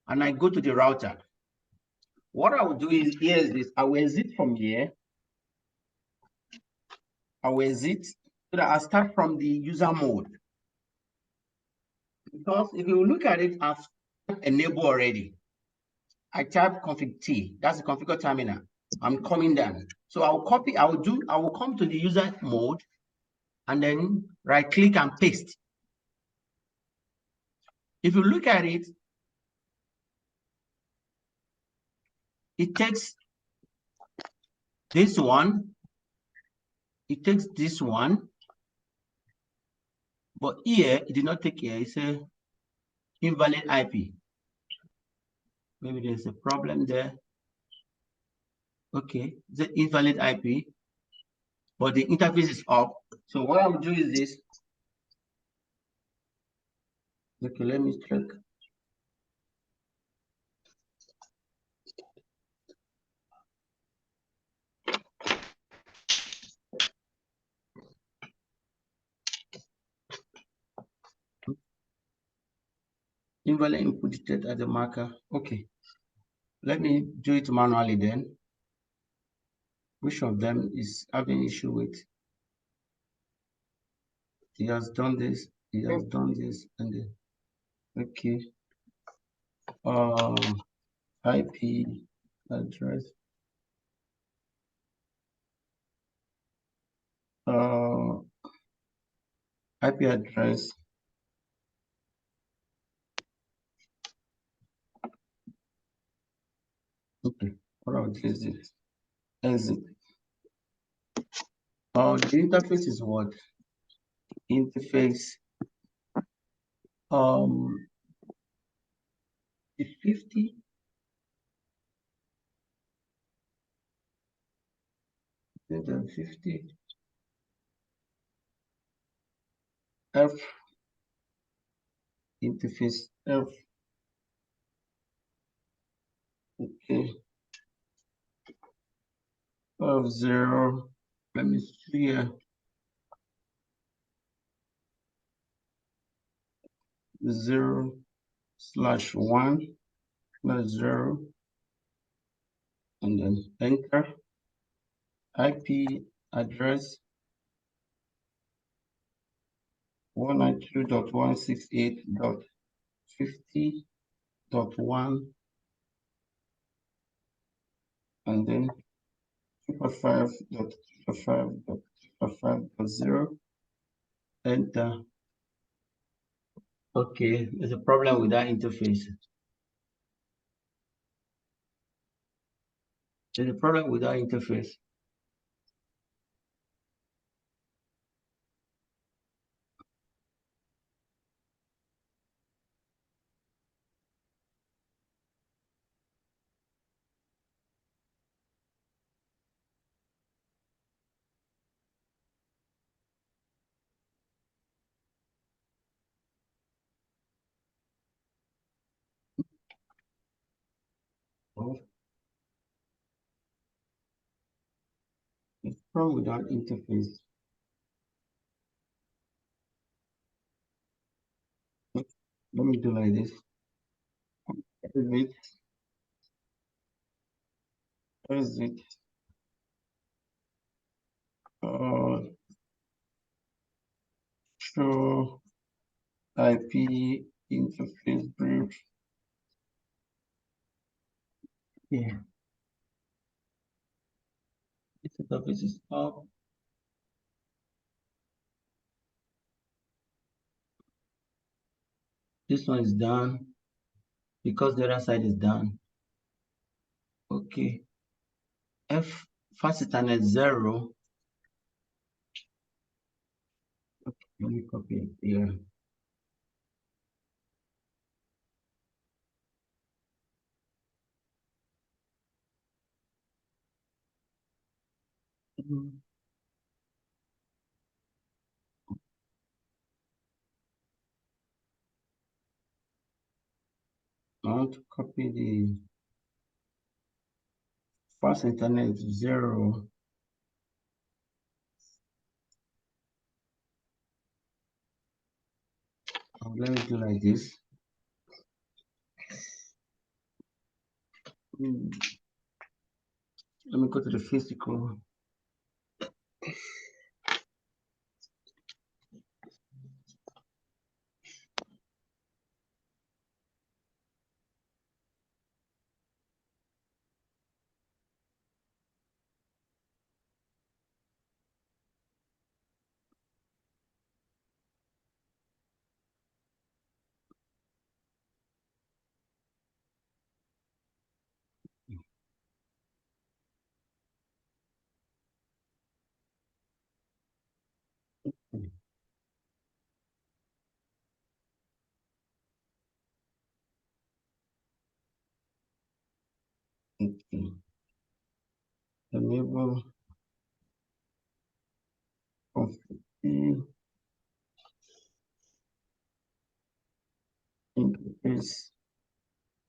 and I go to the router, what I will do is here is this. I will exit from here. I will exit so that I start from the user mode. Because if you look at it, I've enabled already. I type config T, that's the configure terminal. I'm coming down. So I'll copy, I will come to the user mode and then right click and paste. If you look at it, it takes this one, it takes this one, but here it did not take here, it's a invalid IP. Maybe there's a problem there. Okay, the invalid IP, but the interface is up. So what I will do is this. Okay, let me check. Invalid input detected as a marker. Okay, let me do it manually then. Which of them is having issue with? He has done this, he has done this, and then okay. IP address. IP address. Okay, what I'll do is this. Exit. The interface is what? Interface. The 50. Then 50. F. Interface F. Okay. Of 0. Let me see here. 0/1/0, and then enter. IP address 192.168.50.1, and then 255.255.255.0. Enter. Okay, there's a problem with that interface. There's a problem with that interface. Oh, it's problem with that interface. Let me do like this. Exit. Exit. Show IP interface brief. Yeah. This interface is up. This one is done because the other side is done. Okay. F fast Ethernet 0. Okay, let me copy it here. I want to copy the fast internet 0. Let me do like this. Let me go to the physical. Okay. Enable interface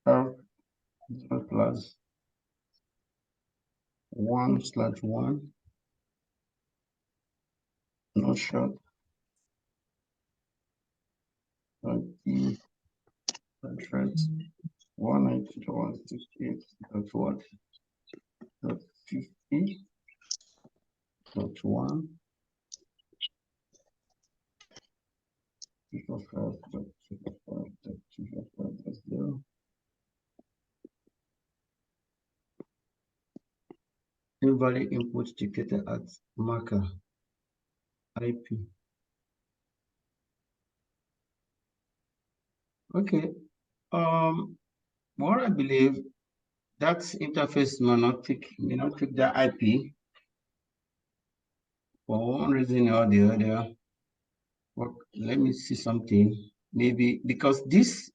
have plus 1/1 no short 20 threads 192.168.what.50.1 245.245.245.0 invalid input dictated at marker IP. Okay. What I believe that interface may not take the IP for one reason or the other. But let me see something. Maybe because these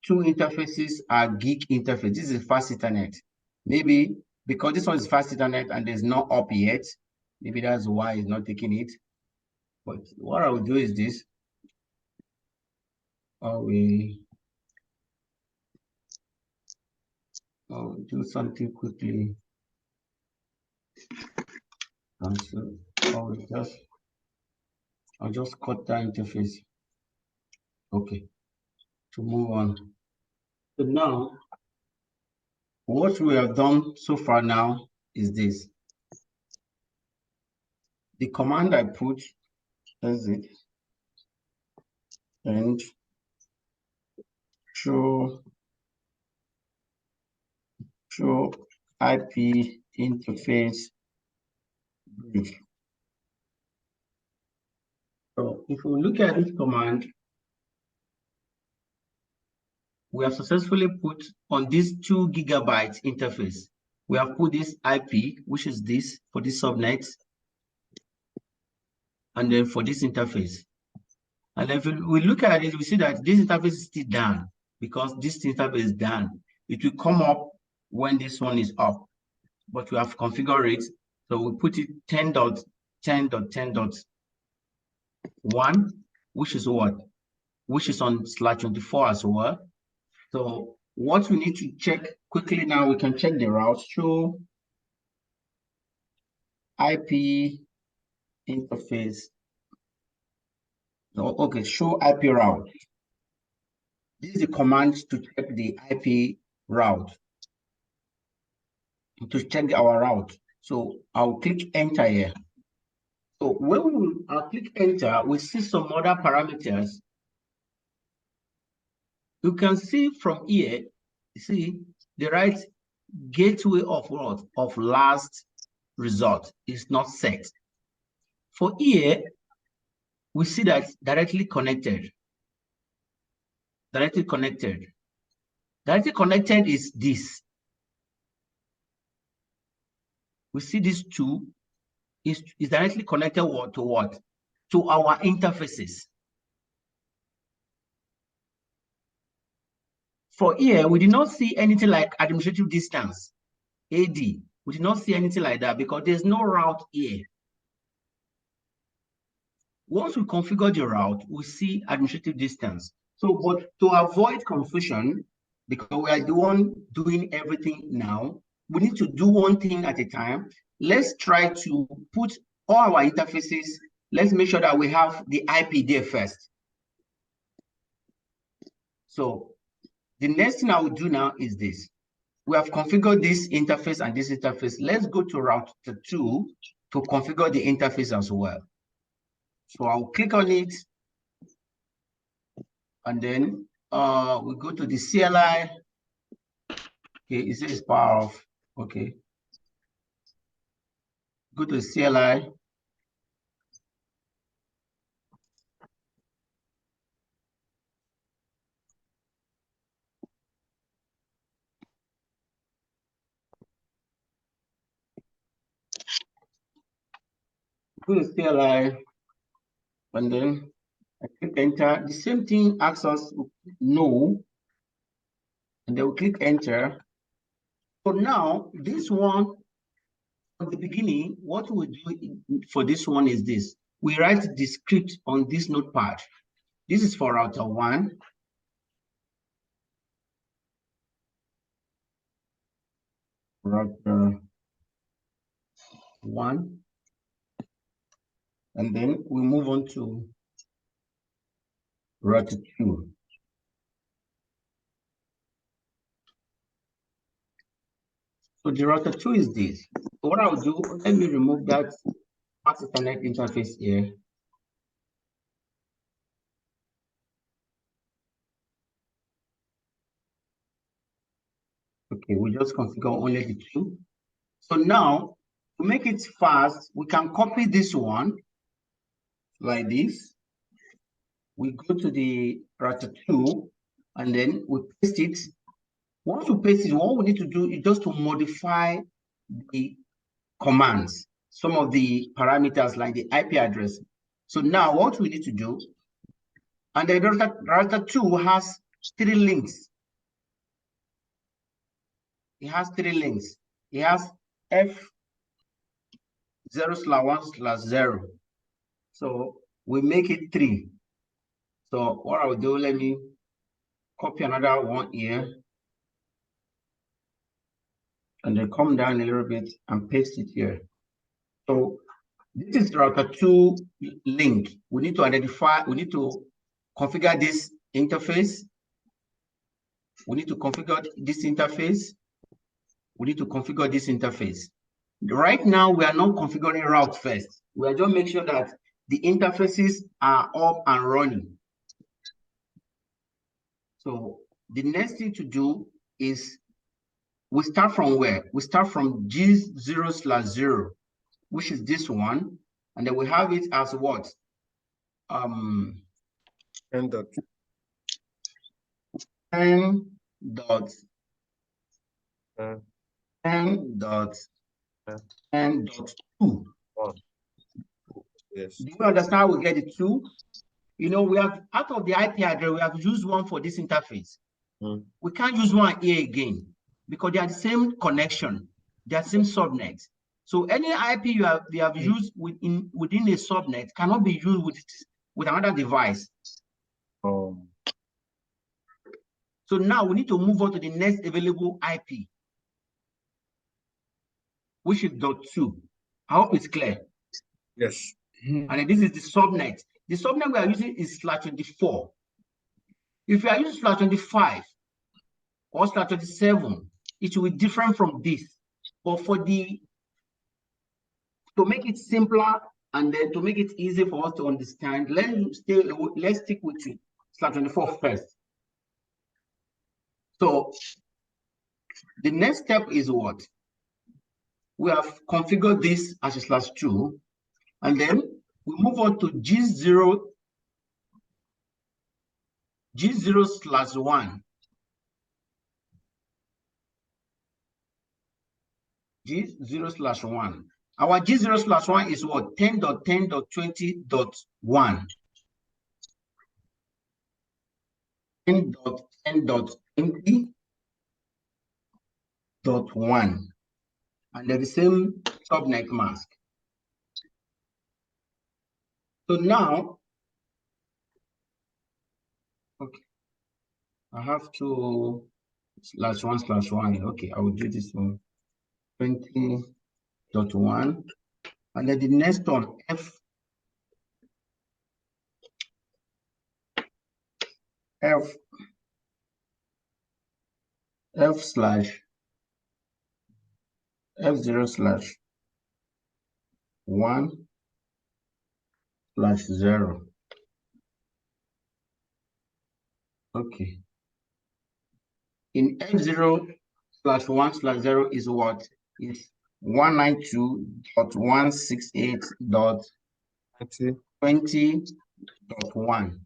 two interfaces are gig interface. This is fast Ethernet. Maybe because this one is fast Ethernet and there's no up yet. Maybe that's why it's not taking it. But what I will do is this. I'll do something quickly. Cancel. I'll just cut that interface. Okay. To move on. So now, what we have done so far now is this. The command I put is it and show IP interface brief. So if we look at this command, we have successfully put on this 2 GB interface. We have put this IP, which is this for this subnet, and then for this interface. And if we look at it, we see that this interface is still down because this interface is down. It will come up when this one is up, but we have configured it. So we put it 10.10.10.1, which is what? Which is on /24 as well. So what we need to check quickly now, we can check the route. Show IP interface. So, okay, show IP route. This is the command to check the IP route, to check our route. So I'll click enter here. So when I'll click enter, we see some other parameters. You can see from here, you see the right gateway of what? Of last result is not set. For here, we see that directly connected. Directly connected. Directly connected is this. We see these two is directly connected to what? To our interfaces. For here, we did not see anything like administrative distance, AD. We did not see anything like that because there's no route here. Once we configure the route, we see administrative distance. So, but to avoid confusion, because we are the one doing everything now, we need to do one thing at a time. Let's try to put all our interfaces. Let's make sure that we have the IP there first. So the next thing I will do now is this. We have configured this interface and this interface. Let's go to route 2 to configure the interface as well. So I'll click on it, and then we go to the CLI. Okay, it says power off. Okay. Go to the CLI. Go to CLI, and then I click enter. The same thing asks us no, and then we click enter. So now this one, at the beginning, what we do for this one is this. We write the script on this notepad. This is for router 1. Router 1. And then we move on to router 2. So the router 2 is this. So what I'll do, let me remove that fast Ethernet interface here. Okay, we just configure only the 2. So now, to make it fast, we can copy this one like this. We go to the router 2, and then we paste it. Once we paste it, what we need to do is just to modify the commands, some of the parameters like the IP address. So now what we need to do, and the router 2 has 3 links. It has 3 links. It has F0/1/0. So we make it 3. So what I'll do, let me copy another one here, and then come down a little bit and paste it here. So this is router 2 link. We need to identify, we need to configure this interface. We need to configure this interface. We need to configure this interface. Right now, we are not configuring route first. We are just making sure that the interfaces are up and running. So the next thing to do is we start from where? We start from G0/0, which is this one, and then we have it as what? N dot 10 dot uh, 10 dot uh, 10.2. 1. Yes. Do you understand how we get it 2? You know, we have, out of the IP address, we have used one for this interface. We can't use one here again because they are the same connection, they are the same subnet. So any IP you have used within a subnet cannot be used with another device. So now we need to move on to the next available IP, which is .2. I hope it's clear. Yes. And this is the subnet. The subnet we are using is /24. If you are using /25 or /27, it will be different from this. But to make it simpler and then to make it easy for us to understand, let's stick with it, /24 first. So the next step is what? We have configured this as a /2, and then we move on to G0/1. G0/1 Our G0/1 is what? 10.10.20.1. 10.10.20.1. under the same subnet mask. So now, okay, I have to /1/1. Okay, I will do this one 20.1, and then the next one f f/f0/1/0. Okay. In f0/1/0 is what? Is 192.168.20.1.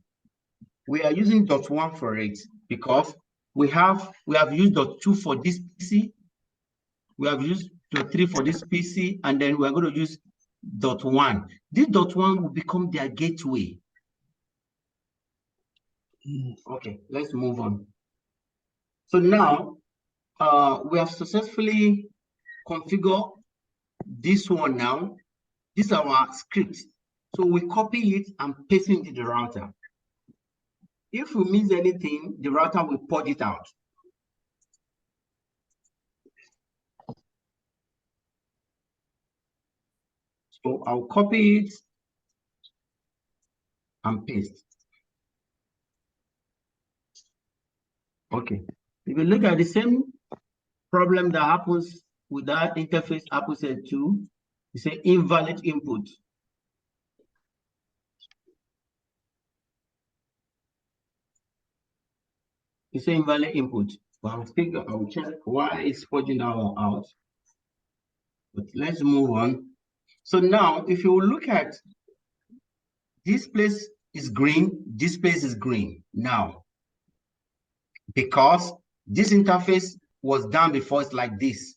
We are using .1 for it because we have used .2 for this PC, we have used .3 for this PC, and then we're going to use .1. This .1 will become their gateway. Okay, let's move on. So now we have successfully configured this one now. This is our script. So we copy it and paste it into the router. If we miss anything, the router will purge it out. So I'll copy it and paste. Okay. If you look at the same problem that happens with that interface Apple said too, you say invalid input. You say invalid input. Well, I'll check why it's purging that one out. But let's move on. So now, if you look at this place is green, this place is green now, because this interface was done before. It's like this,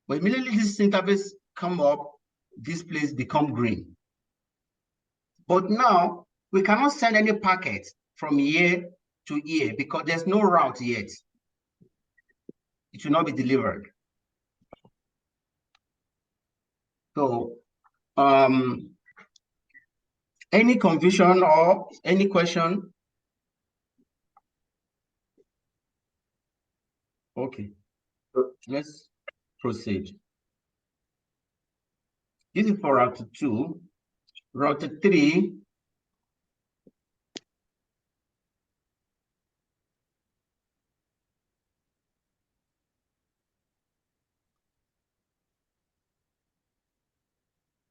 but immediately this interface come up, this place become green. But now we cannot send any packet from here to here because there's no route yet. It will not be delivered. So any confusion or any question? Okay, let's proceed. This is for router 2. Router 3,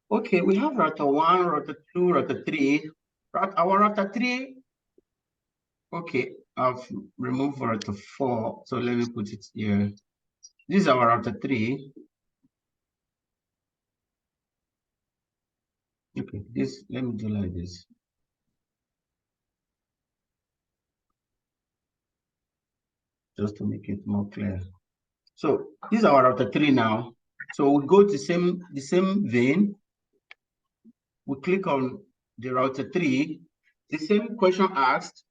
okay, we have router 1, router 2, router 3. Our router 3, okay, I've removed router 4, so let me put it here. This is our router 3. Okay, this, let me do like this. Just to make it more clear. So this is our router 3 now. So we go to the same vein. We click on the router 3. The same question asked,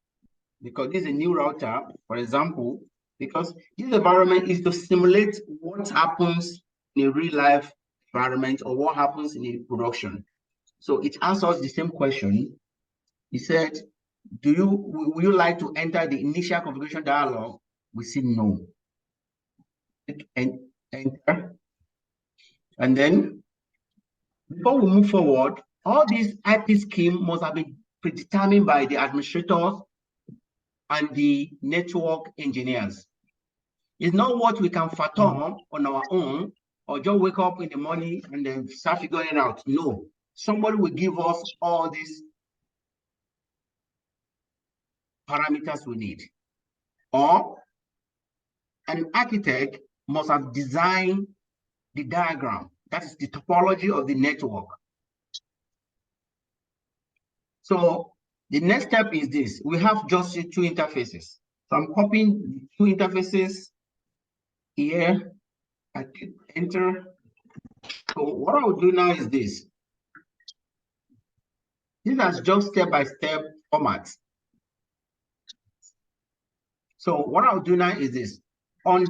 because this is a new router, for example, because this environment is to simulate what happens in a real life environment or what happens in a production. So it answers the same question. He said, would you like to enter the initial configuration dialog? We see no. And enter. And then before we move forward, all these IP scheme must have been predetermined by the administrators and the network engineers. It's not what we can fathom on our own or just wake up in the morning and then start figuring it out. No, somebody will give us all these parameters we need. Or an architect must have designed the diagram. That is the topology of the network. So the next step is this. We have just 2 interfaces. So I'm copying 2 interfaces here. I click enter. So what I will do now is this. This is just step-by-step format. So what I'll do now is this. On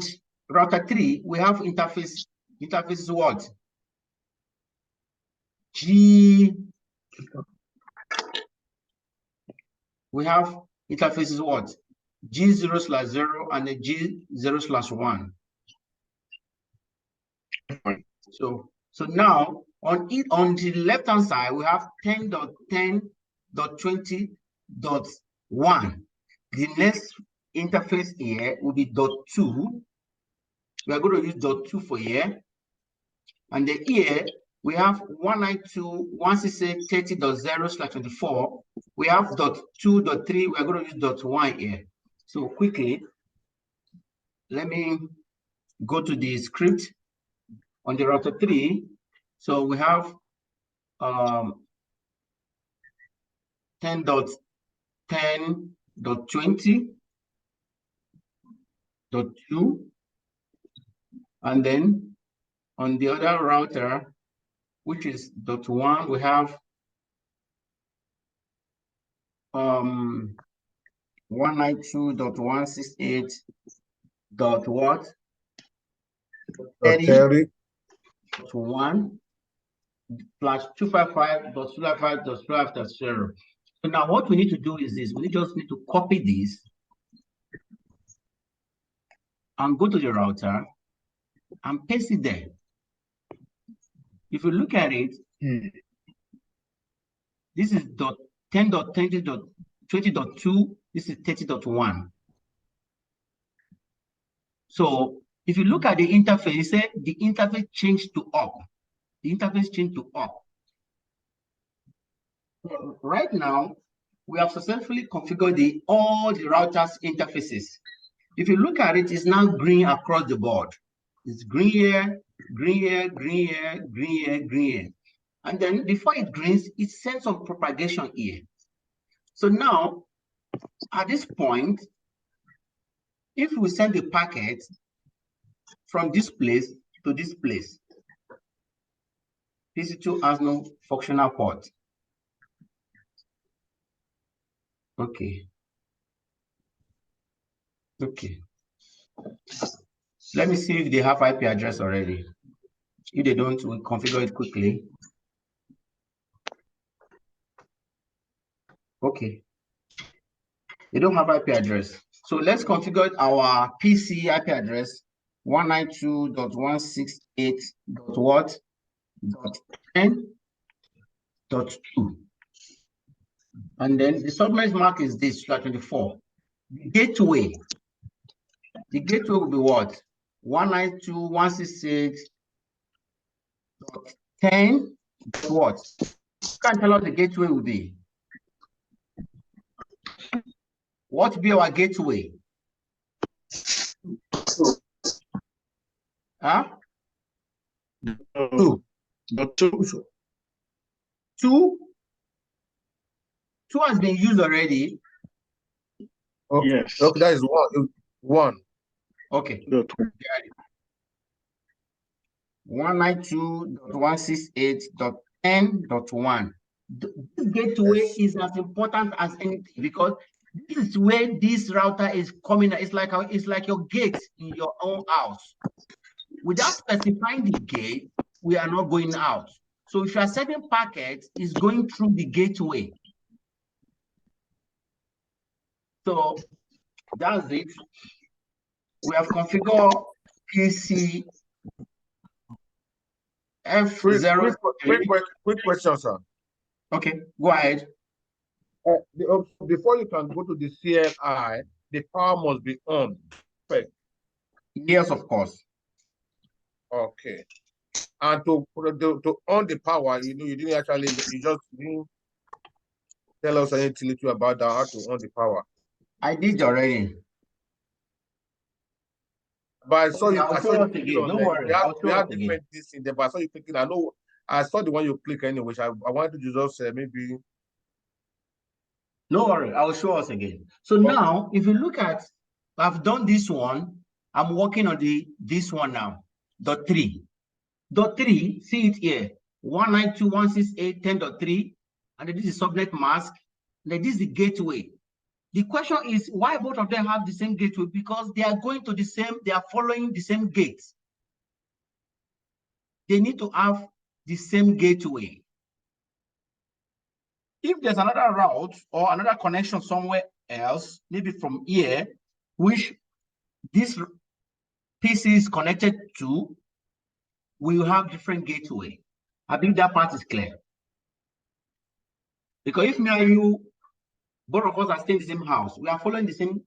router 3, we have interface interface is what? G. We have interface is what? G0/0 and a G0/1. So now on the left hand side, we have 10.10.20.1. The next interface here will be .2. We are going to use .2 for here. And then here we have 192.168.30.0/24. We have .2.3. We are going to use .1 here. So quickly, let me go to the script on the router 3. So we have 10.10.20.2, and then on the other router, which is .1, we have 192.168.30.1 plus 255.255.255.0. So now what we need to do is this. We just need to copy this and go to the router and paste it there. If you look at it, this is .10.20.2, this is 30.1. So if you look at the interface, the interface changed to up. The interface changed to up. So right now, we have successfully configured all the routers interfaces. If you look at it, it's now green across the board. It's green here, green here, green here, green here, green here. And then before it greens, it sends some propagation here. So now, at this point, if we send the packet from this place to this place, PC2 has no functional port. Okay. Let me see if they have IP address already. If they don't, we'll configure it quickly. Okay. They don't have IP address. So let's configure our PC IP address 192.168.10.2. And then the subnet mark is this, 24. The gateway will be what? 192.168.10. What? You can tell us the gateway will be. What will be our gateway? Huh? Two. Two has been used already. Okay. Yes. Okay, that is one. Okay. 192.168.10.1. This gateway is as important as anything because this is where this router is coming. It's like your gate in your own house. Without specifying the gate, we are not going out. So if you are sending packets, it's going through the gateway. So that's it. We have configured PC F0. Quick question, sir. Okay, go ahead. Before you can go to the CLI, the power must be on. Right. Yes, of course. Okay. And to on the power, you didn't actually, you just didn't tell us anything about that, how to on the power. I did already. But I saw you. I saw you again. Don't worry. We have different things in there, but I saw you clicking. I know. I saw the one you click anyway. I wanted to just maybe. No worry. I will show us again. So now, if you look at, I've done this one. I'm working on this one now. .3. .3. See it here. 192.168.10.3, and this is subnet mask. And this is the gateway. The question is why both of them have the same gateway? Because they are going to the same, they are following the same gates. they need to have the same gateway. If there's another route or another connection somewhere else, maybe from here, which this PC is connected to, we will have different gateway. I believe that part is clear. Because if me and you, both of us are staying in the same house, we are following the same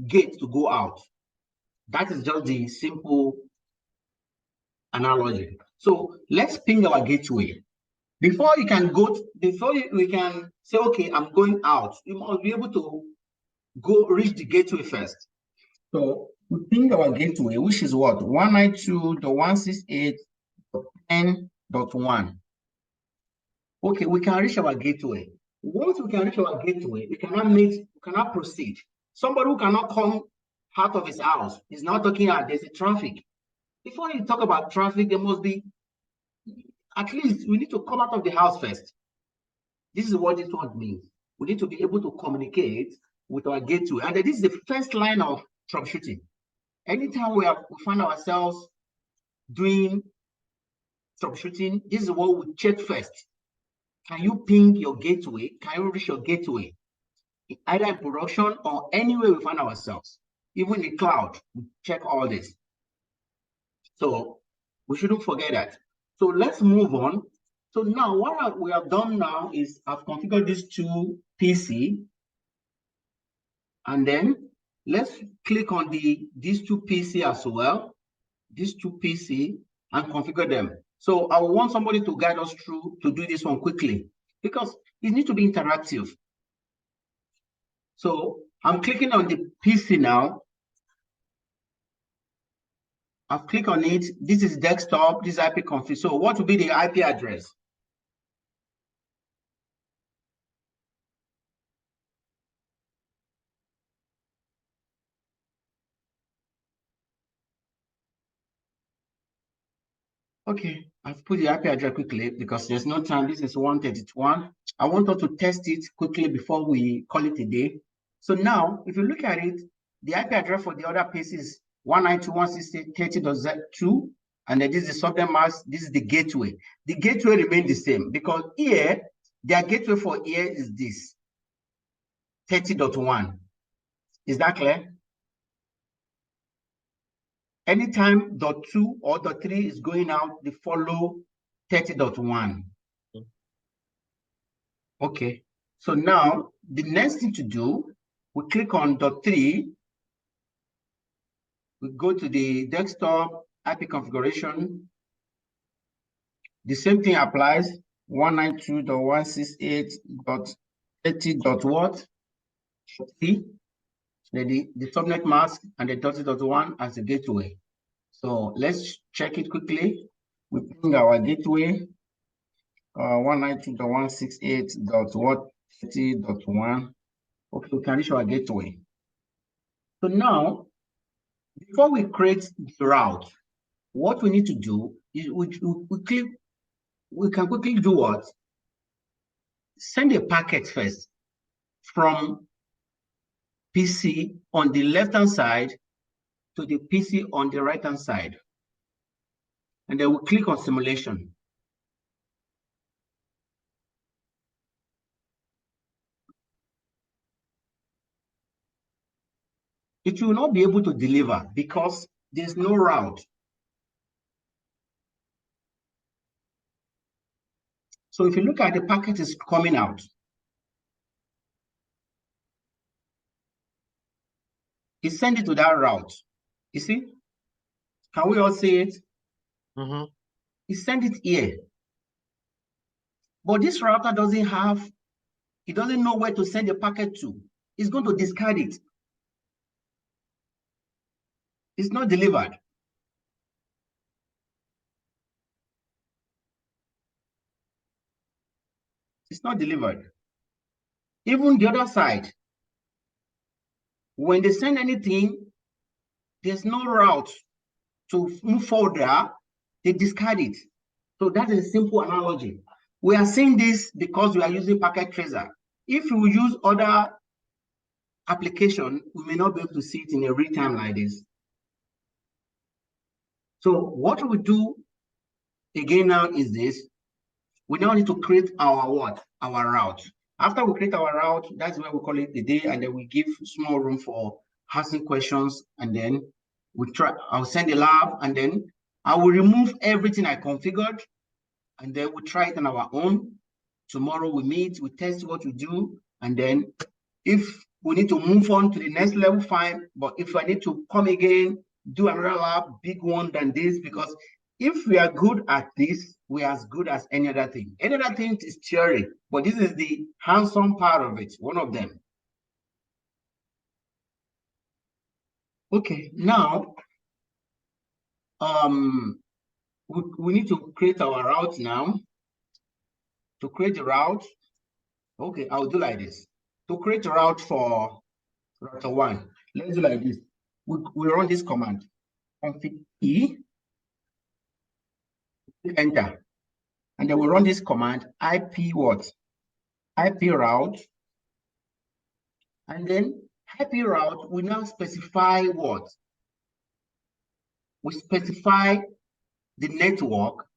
gate to go out. That is just the simple analogy. So let's ping our gateway. Before you can go, we can say, okay, I'm going out, you must be able to go reach the gateway first. So we ping our gateway, which is what? 192.168.10.1. Okay, we can reach our gateway. Once we can reach our gateway, we cannot proceed. Somebody who cannot come out of his house is now talking about there's a traffic. Before you talk about traffic, there must be, at least we need to come out of the house first. This is what this word means. We need to be able to communicate with our gateway. And this is the first line of troubleshooting. Anytime we find ourselves doing troubleshooting, this is what we check first. Can you ping your gateway? Can you reach your gateway? Either in production or anywhere we find ourselves. Even in the cloud, we check all this. So we shouldn't forget that. So let's move on. So now what we have done now is I've configured these two PC. And then let's click on these two PC as well. These two PC and configure them. So I want somebody to guide us through to do this one quickly because it needs to be interactive. So I'm clicking on the PC now. I've clicked on it. This is desktop, this is IP config. So what will be the IP address? Okay, I've put the IP address quickly because there's no time. This is 131. I want us to test it quickly before we call it a day. So now, if you look at it, the IP address for the other piece is 192.168.30.2, and then this is the subnet mask. This is the gateway. The gateway remains the same because here, their gateway for here is this 30.1. Is that clear? Anytime .2 or .3 is going out, they follow 30.1. Okay, so now the next thing to do, we click on .3, we go to the desktop IP configuration. The same thing applies, 192.168.30.what? C, the subnet mask and the 30.1 as a gateway. So let's check it quickly. We ping our gateway, 192.168.30.1. Okay, we can reach our gateway. So now, before we create the route, what we need to do is we can quickly do what? Send a packet first from PC on the left-hand side to the PC on the right-hand side. And then we click on simulation. It will not be able to deliver because there's no route. So if you look at the packet is coming out, it sent it to that route. You see? Can we all see it? Mm-hmm. It sent it here. But this router doesn't know where to send the packet to. It's going to discard it. It's not delivered. It's not delivered. Even the other side, when they send anything, there's no route to move further, they discard it. So that is a simple analogy. We are seeing this because we are using packet tracer. If we use other application, we may not be able to see it in a real time like this. So what we do again now is this. We now need to create our what? Our route. After we create our route, that's where we call it the day, and then we give small room for asking questions, and then we try. I'll send a lab, and then I will remove everything I configured, and then we try it on our own. Tomorrow we meet, we test what we do, and then if we need to move on to the next level, fine. But if I need to come again, do another lab, big one than this, because if we are good at this, we are as good as any other thing. Any other thing is theory, but this is the hands-on part of it, one of them. Okay, now we need to create our route now. To create the route, okay, I'll do like this. To create a route for router 1, let's do like this. We run this command, config E, enter. And then we run this command, IP what? IP route. And then IP route, we now specify what? We specify the network,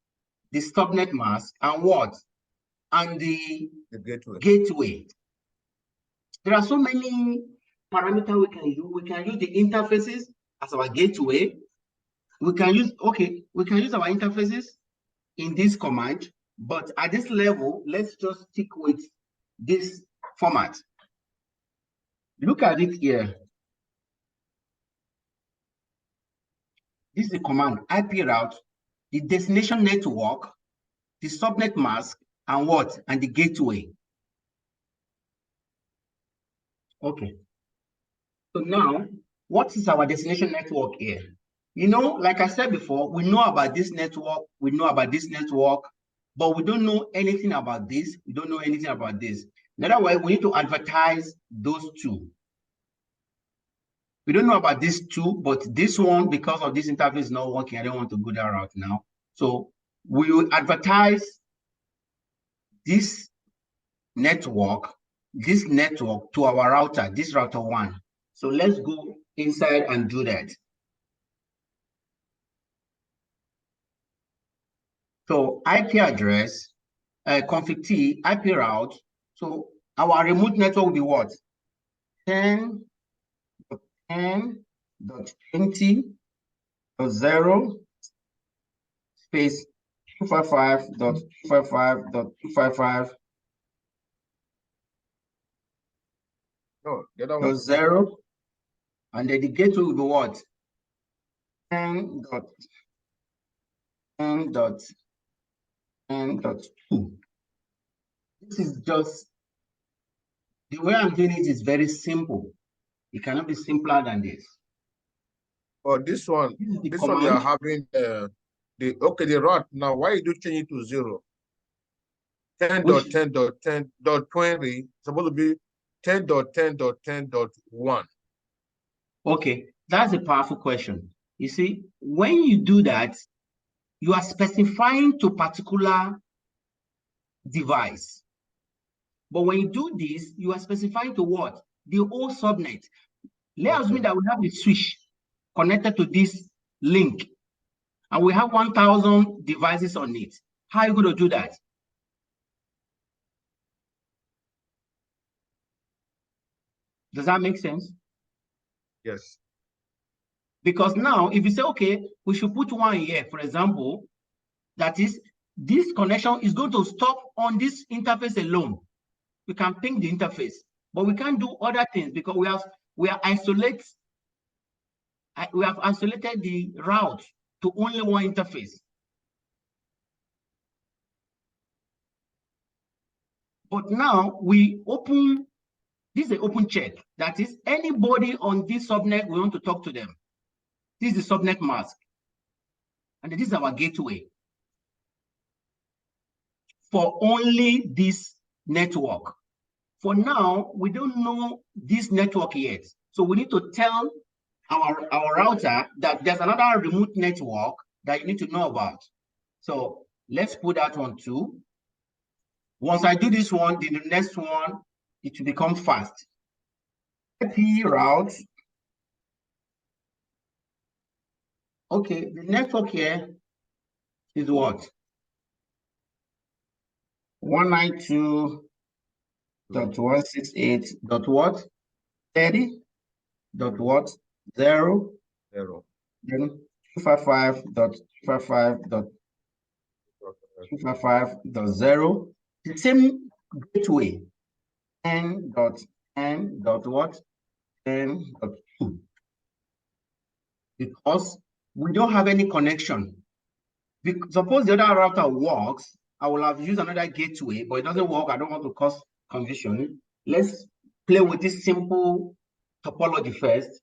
the subnet mask, and what? And the gateway. There are so many parameters we can use. We can use the interfaces as our gateway. We can use our interfaces in this command, but at this level, let's just stick with this format. Look at it here. This is the command, IP route, the destination network, the subnet mask, and what? And the gateway. Okay. So now, what is our destination network here? You know, like I said before, we know about this network, we know about this network, but we don't know anything about this. We don't know anything about this. In other words, we need to advertise those two. We don't know about these two, but this one, because of this interface is not working, I don't want to go that route now. So we will advertise this network to our router, this router 1. So let's go inside and do that. So IP address, config T, IP route. So our remote network will be what? 10.10.20.0 space 255.255.255. No, the other one. 0, and then the gateway will be what? 10.10.10.2. This is just the way I'm doing it is very simple. It cannot be simpler than this. Oh, this one you are having the route now. Why you do change it to 0? 10.10.10.20 supposed to be 10.10.10.1. Okay, that's a powerful question. You see, when you do that, you are specifying to particular device. But when you do this, you are specifying to what? The whole subnet. Let us mean that we have a switch connected to this link, and we have 1,000 devices on it. How are you going to do that? Does that make sense? Yes. Because now, if you say, okay, we should put one here, for example, that is, this connection is going to stop on this interface alone. We can ping the interface, but we can't do other things because we have isolated the route to only one interface. But now we open, this is an open check. That is, anybody on this subnet, we want to talk to them. This is the subnet mask. And this is our gateway for only this network. For now, we don't know this network yet. So we need to tell our router that there's another remote network that you need to know about. So let's put that one too. Once I do this one, then the next one, it will become fast. IP route. Okay, the network here is what? 192.168 dot what? 30 dot what? 0. Then 255.255.255.0. The same gateway. N dot what? N.2. Because we don't have any connection. Suppose the other router works, I will have used another gateway, but it doesn't work. I don't want to cause confusion. Let's play with this simple topology first.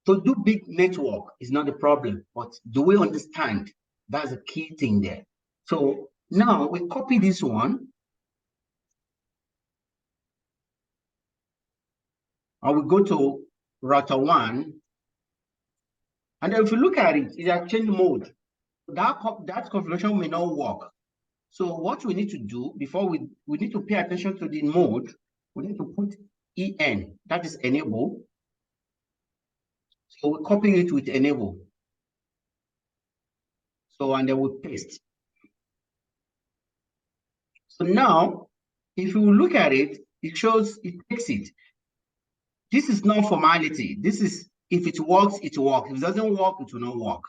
To do big network is not the problem, but do we understand? That's a key thing there. So now we copy this one. I will go to router 1. And then if you look at it, it has changed mode. That configuration may not work. So what we need to do before we need to pay attention to the mode, we need to put EN, that is enable. So we copy it with enable. So, and then we paste. So now, if you look at it, it shows, it takes it. This is not formality. This is, if it works, it works. If it doesn't work, it will not work.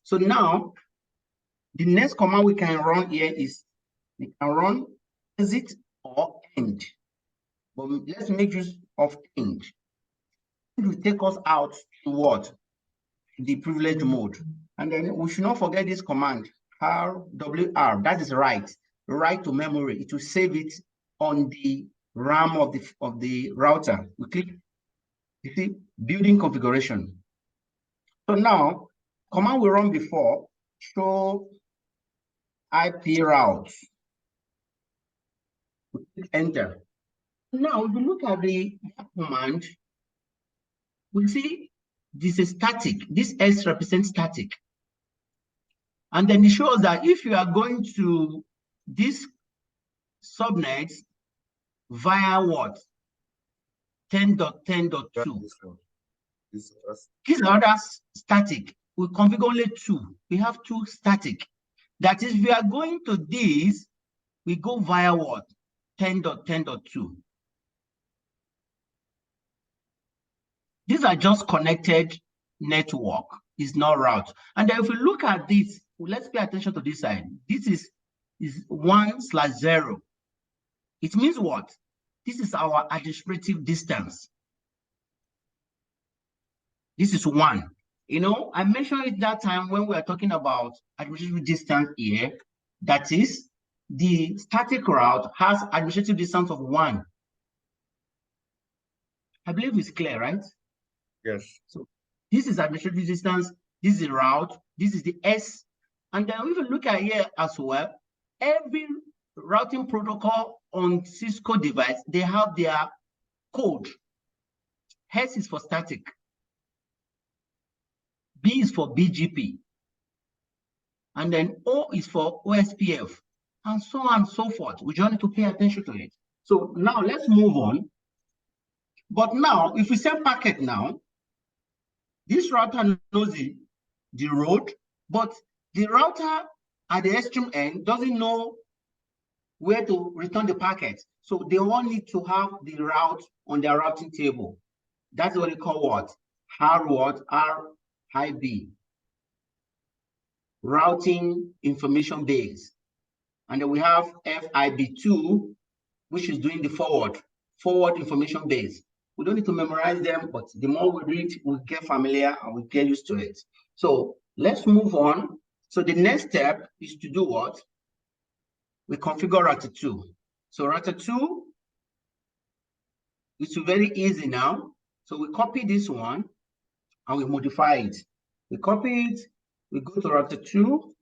So now, the next command we can run here is, we can run exit or end. But let's make use of end. It will take us out to what? The privilege mode. And then we should not forget this command, RWR, that is write to memory. It will save it on the RAM of the router. We click, you see, building configuration. So now, command we run before, show IP routes. We click enter. Now, if you look at the command, we see this is static. This S represents static. And then it shows that if you are going to this subnet via what? 10.10.2. These are other static. We configure only 2. We have 2 static. That is, if we are going to this, we go via what? 10.10.2. These are just connected network. It's not route. And then if we look at this, let's pay attention to this side. This is 1/0. It means what? This is our administrative distance. This is 1. You know, I mentioned it that time when we were talking about administrative distance here. That is, the static route has administrative distance of 1. I believe it's clear, right? Yes. So this is administrative distance, this is the route, this is the S. And then if you look at here as well, every routing protocol on Cisco device, they have their code. S is for static. B is for BGP. And then O is for OSPF, and so on and so forth. We just need to pay attention to it. So now let's move on. But now, if we send packet now, this router knows the road, but the router at the extreme end doesn't know where to return the packet. So they all need to have the route on their routing table. That's what they call what? RIB. Routing information base. And then we have FIB2, which is doing the forward information base. We don't need to memorize them, but the more we read, we get familiar and we get used to it. So let's move on. So the next step is to do what? We configure router 2. So router 2 is very easy now. So we copy this one and we modify it. We copy it, we go to router 2.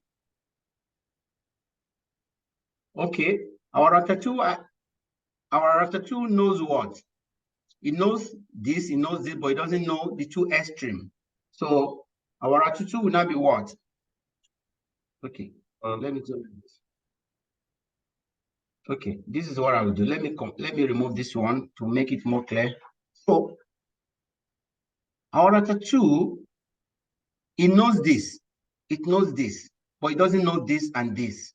Okay, our router 2 knows what? It knows this, but it doesn't know the 2 extreme. So our router 2 will now be what? Okay, let me do this. Okay, this is what I will do. Let me remove this one to make it more clear. So our router 2, it knows this, but it doesn't know this and this.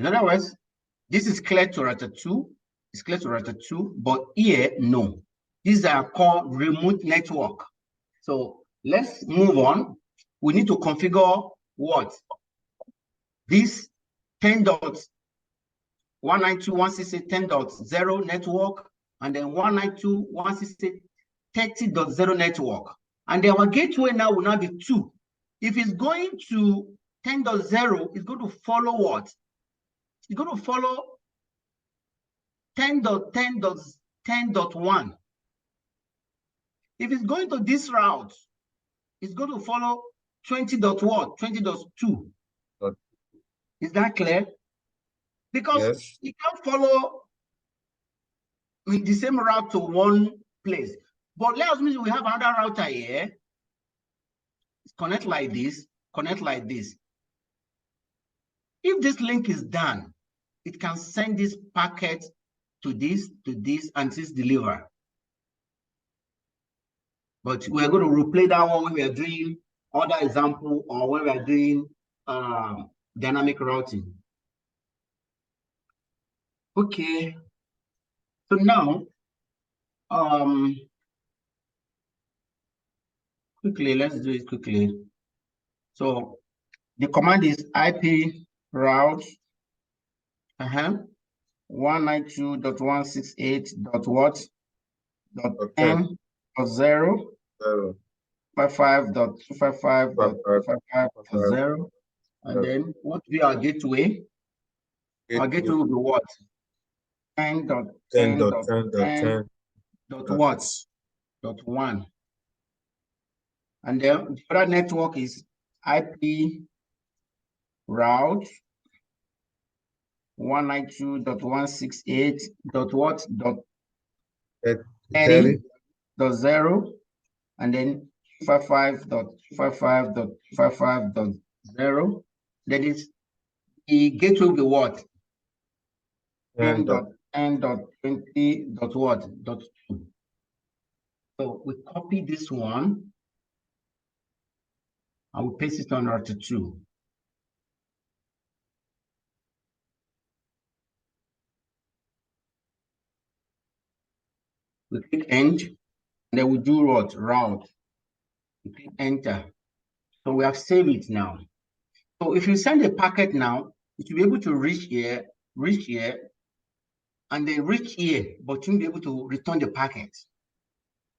In other words, this is clear to router 2. It's clear to router 2, but here, no. These are called remote network. So let's move on. We need to configure what? This 10.192.168.10.0 network, and then 192.168.30.0 network. And then our gateway now will now be 2. If it's going to 10.0, it's going to follow what? It's going to follow 10.10.10.1. If it's going to this route, it's going to follow 20.what? 20.2. Is that clear? Because Yes. you can't follow the same route to one place. But let us mean we have another router here. Connect like this, connect like this. If this link is done, it can send this packet to this, and this deliver. But we're going to replay that one when we are doing other example or when we are doing dynamic routing. Okay. So now, quickly, let's do it quickly. So the command is IP route 192.168.what.10.0 55.255.255.0, and then what will be our gateway? Our gateway will be what? 10.10.10.what.1. And then the other network is IP route 192.168.what.30.0, and then 55.55.55.0. That is the gateway will be what? 10.10.20.what.2. So we copy this one and we paste it on router 2. We click end, and then we do what? Route. We click enter. So we have saved it now. So if you send a packet now, it will be able to reach here, and then reach here, but you won't be able to return the packet.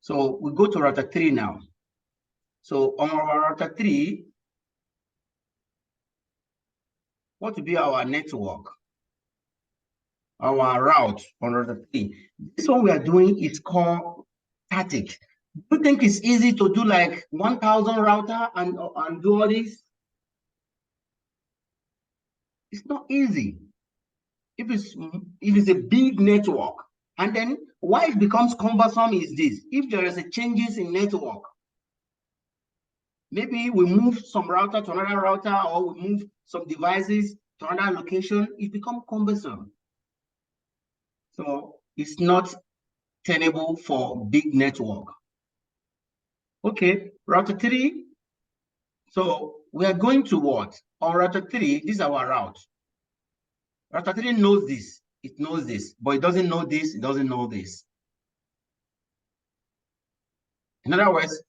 So we go to router 3 now. So on our router 3, what will be our network? Our route on router 3. This one we are doing is called static. Do you think it's easy to do like 1,000 router and do all this? It's not easy. If it's a big network, and then why it becomes cumbersome is this: if there is a changes in network, maybe we move some router to another router, or we move some devices to another location, it becomes cumbersome. So it's not tenable for big network. Okay, router 3. So we are going to what? On router 3, this is our route. Router 3 knows this, it knows this, but it doesn't know this, it doesn't know this. In other words,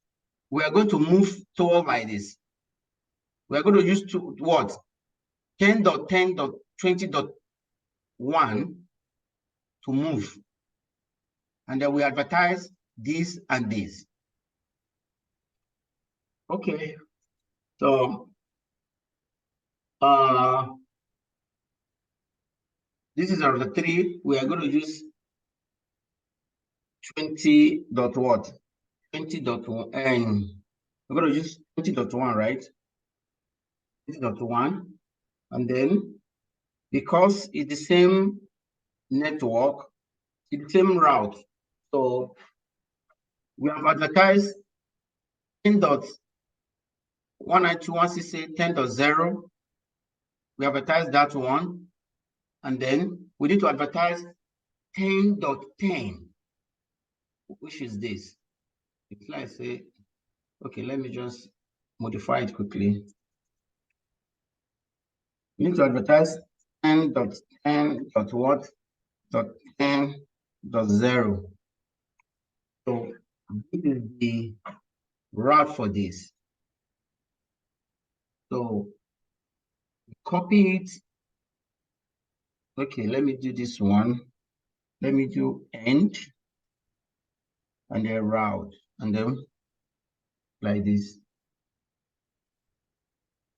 we are going to move toward like this. We are going to use what? 10.10.20.1 to move. And then we advertise this and this. Okay. So this is router 3. We are going to use 20.what? 20.1, and we're going to use 20.1, right? 20.1, and then because it's the same network, it's the same route, so we have advertised 10.192.168.10.0. We advertise that one, and then we need to advertise 10.10, which is this. If I say, okay, let me just modify it quickly. We need to advertise 10.10.what.10.0. So this is the route for this. So copy it. Okay, let me do this one. Let me do end and then route and then like this.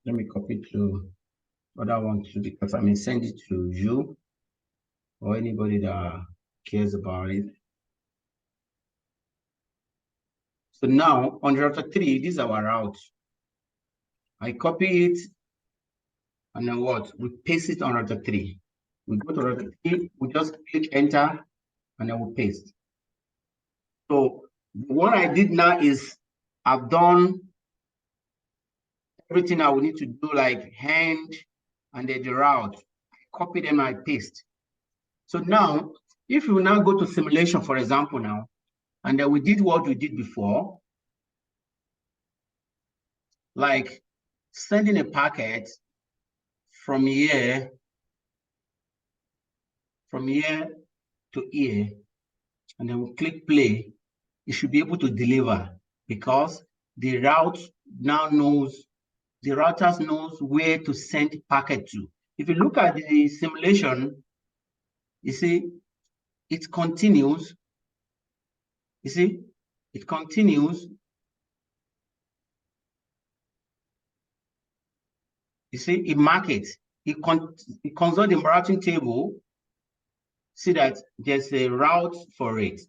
Let me copy to other one too because I may send it to you or anybody that cares about it. So now on router 3, this is our route. I copy it and then what? We paste it on router 3. We go to router 3, we just click enter and then we paste. So what I did now is I've done everything I will need to do, like hand and then the route. I copy them, I paste. So now, if you now go to simulation, for example, now, and then we did what we did before, like sending a packet from here to here, and then we click play, it should be able to deliver because the route now knows, the routers knows where to send packet to. If you look at the simulation, you see, it continues. You see, it continues. You see, it marks it. It consult the routing table. See that there's a route for it.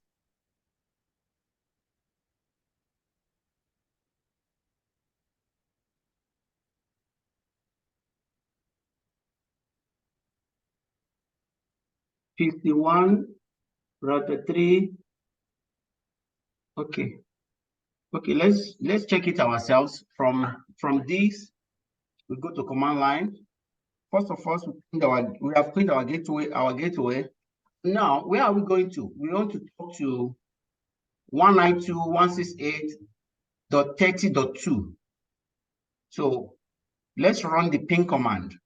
PC1, router 3. Okay. Okay, let's check it ourselves. From this, we go to command line. First of all, we have cleaned our gateway. Now, where are we going to? We want to talk to 192.168.30.2. So let's run the ping command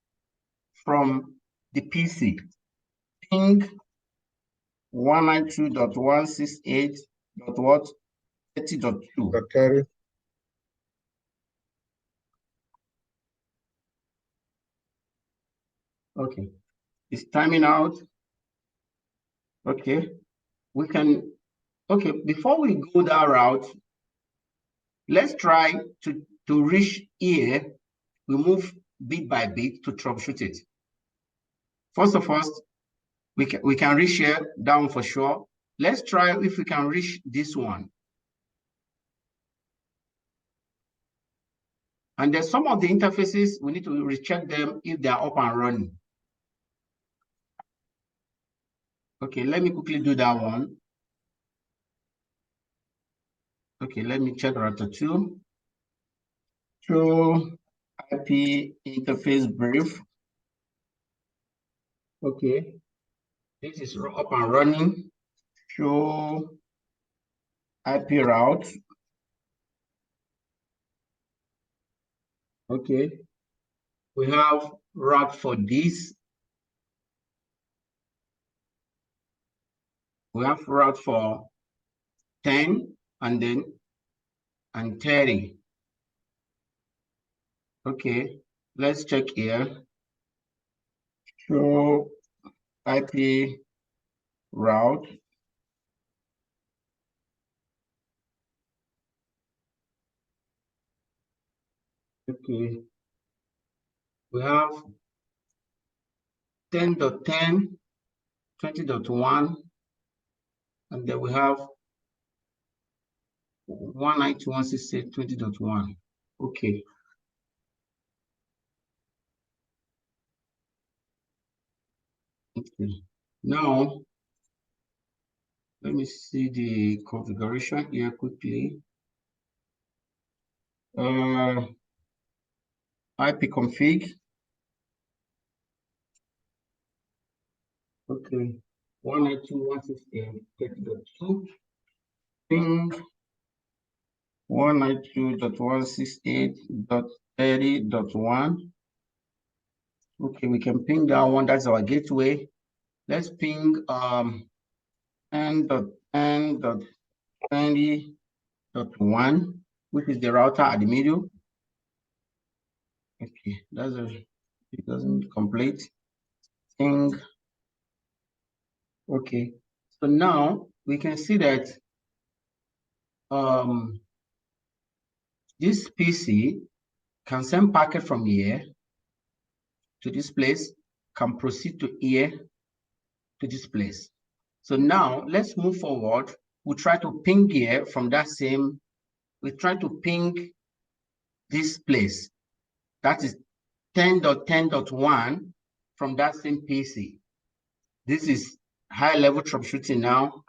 from the PC. Ping 192.168.30.2. Okay. Okay, it's timing out. Okay, we can, okay, before we go that route, let's try to reach here. We move bit by bit to troubleshoot it. First of all, we can reach here, down for sure. Let's try if we can reach this one. And there's some of the interfaces, we need to recheck them if they are up and running. Okay, let me quickly do that one. Okay, let me check router 2. Show IP interface brief. Okay, this is up and running. Show IP route. Okay, we have route for this. We have route for 10 and then 30. Okay, let's check here. Show IP route. Okay, we have 10.10, 20.1, and then we have 192.168.20.1. Okay. Okay. Now, let me see the configuration here quickly. IP config. Okay. 192.168.30.2. Ping 192.168.30.1. Okay, we can ping that one. That's our gateway. Let's ping n.n.20.1, which is the router at the middle. Okay, it doesn't complete. Ping. Okay, so now we can see that this PC can send packet from here to this place, can proceed to here to this place. So now let's move forward. We'll try to ping here from that same, we try to ping this place. That is 10.10.1 from that same PC. This is high level troubleshooting now.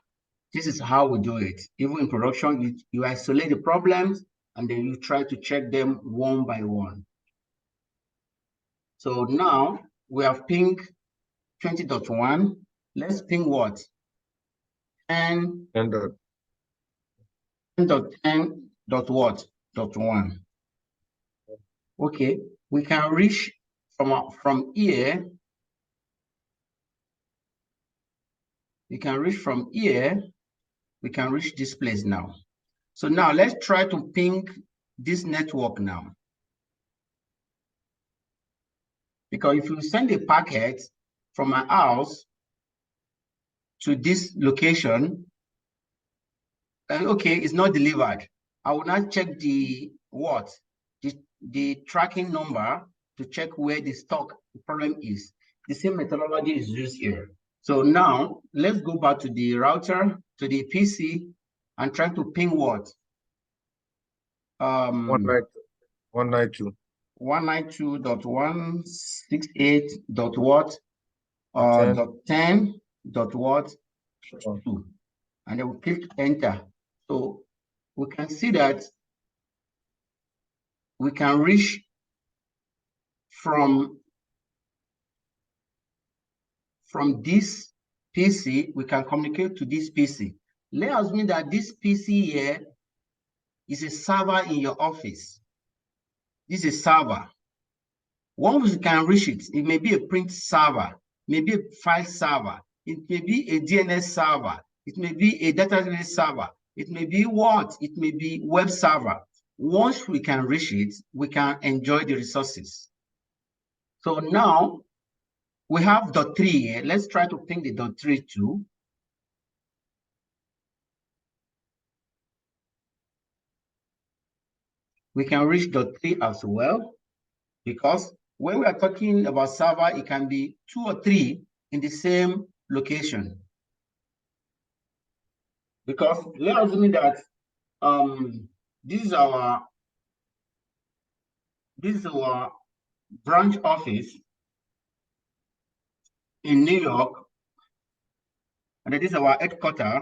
This is how we do it. Even in production, you isolate the problems and then you try to check them one by one. So now we have ping 20.1. Let's ping what? 10.10.what.1. Okay, we can reach from here. We can reach from here. We can reach this place now. So now let's try to ping this network now. Because if you send a packet from my house to this location, and okay, it's not delivered, I will not check the tracking number to check where the stock problem is. The same methodology is used here. So now let's go back to the router, to the PC, and try to ping what? 192. 192.168. .10.what? 2. And then we click enter. So we can see that we can reach from this PC, we can communicate to this PC. Let us mean that this PC here is a server in your office. This is a server. Once we can reach it, it may be a print server, maybe a file server, it may be a DNS server, it may be a database server, it may be what? It may be web server. Once we can reach it, we can enjoy the resources. So now we have .3 here. Let's try to ping the .3 too. We can reach .3 as well, because when we are talking about server, it can be 2 or 3 in the same location. Because let us assume that this is our branch office in New York, and this is our headquarters,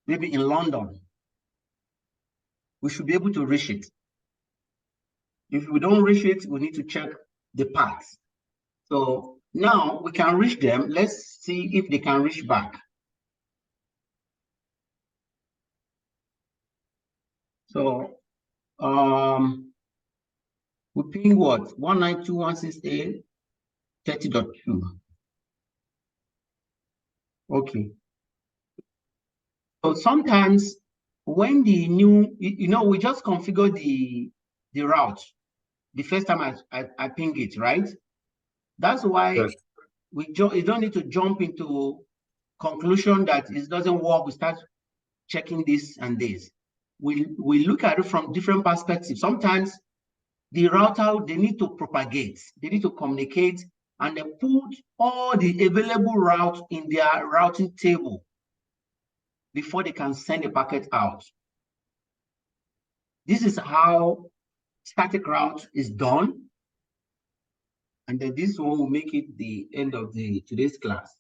maybe in London. We should be able to reach it. If we don't reach it, we need to check the paths. So now we can reach them. Let's see if they can reach back. So we ping what? 192.168.30.2. Okay. So sometimes when the new, we just configure the route the first time I ping it, right? That's why yes. You don't need to jump into conclusion that it doesn't work. We start checking this and this. We look at it from different perspectives. Sometimes the router, they need to propagate, they need to communicate, and they put all the available routes in their routing table before they can send a packet out. This is how static route is done. And then this one will make it the end of today's class.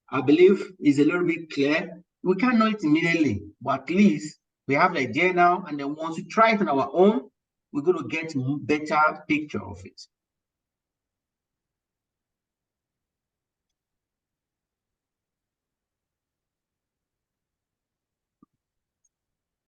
I believe it's a little bit clear. We can't know it immediately, but at least we have the idea now. And then once we try it on our own, we're going to get a better picture of it.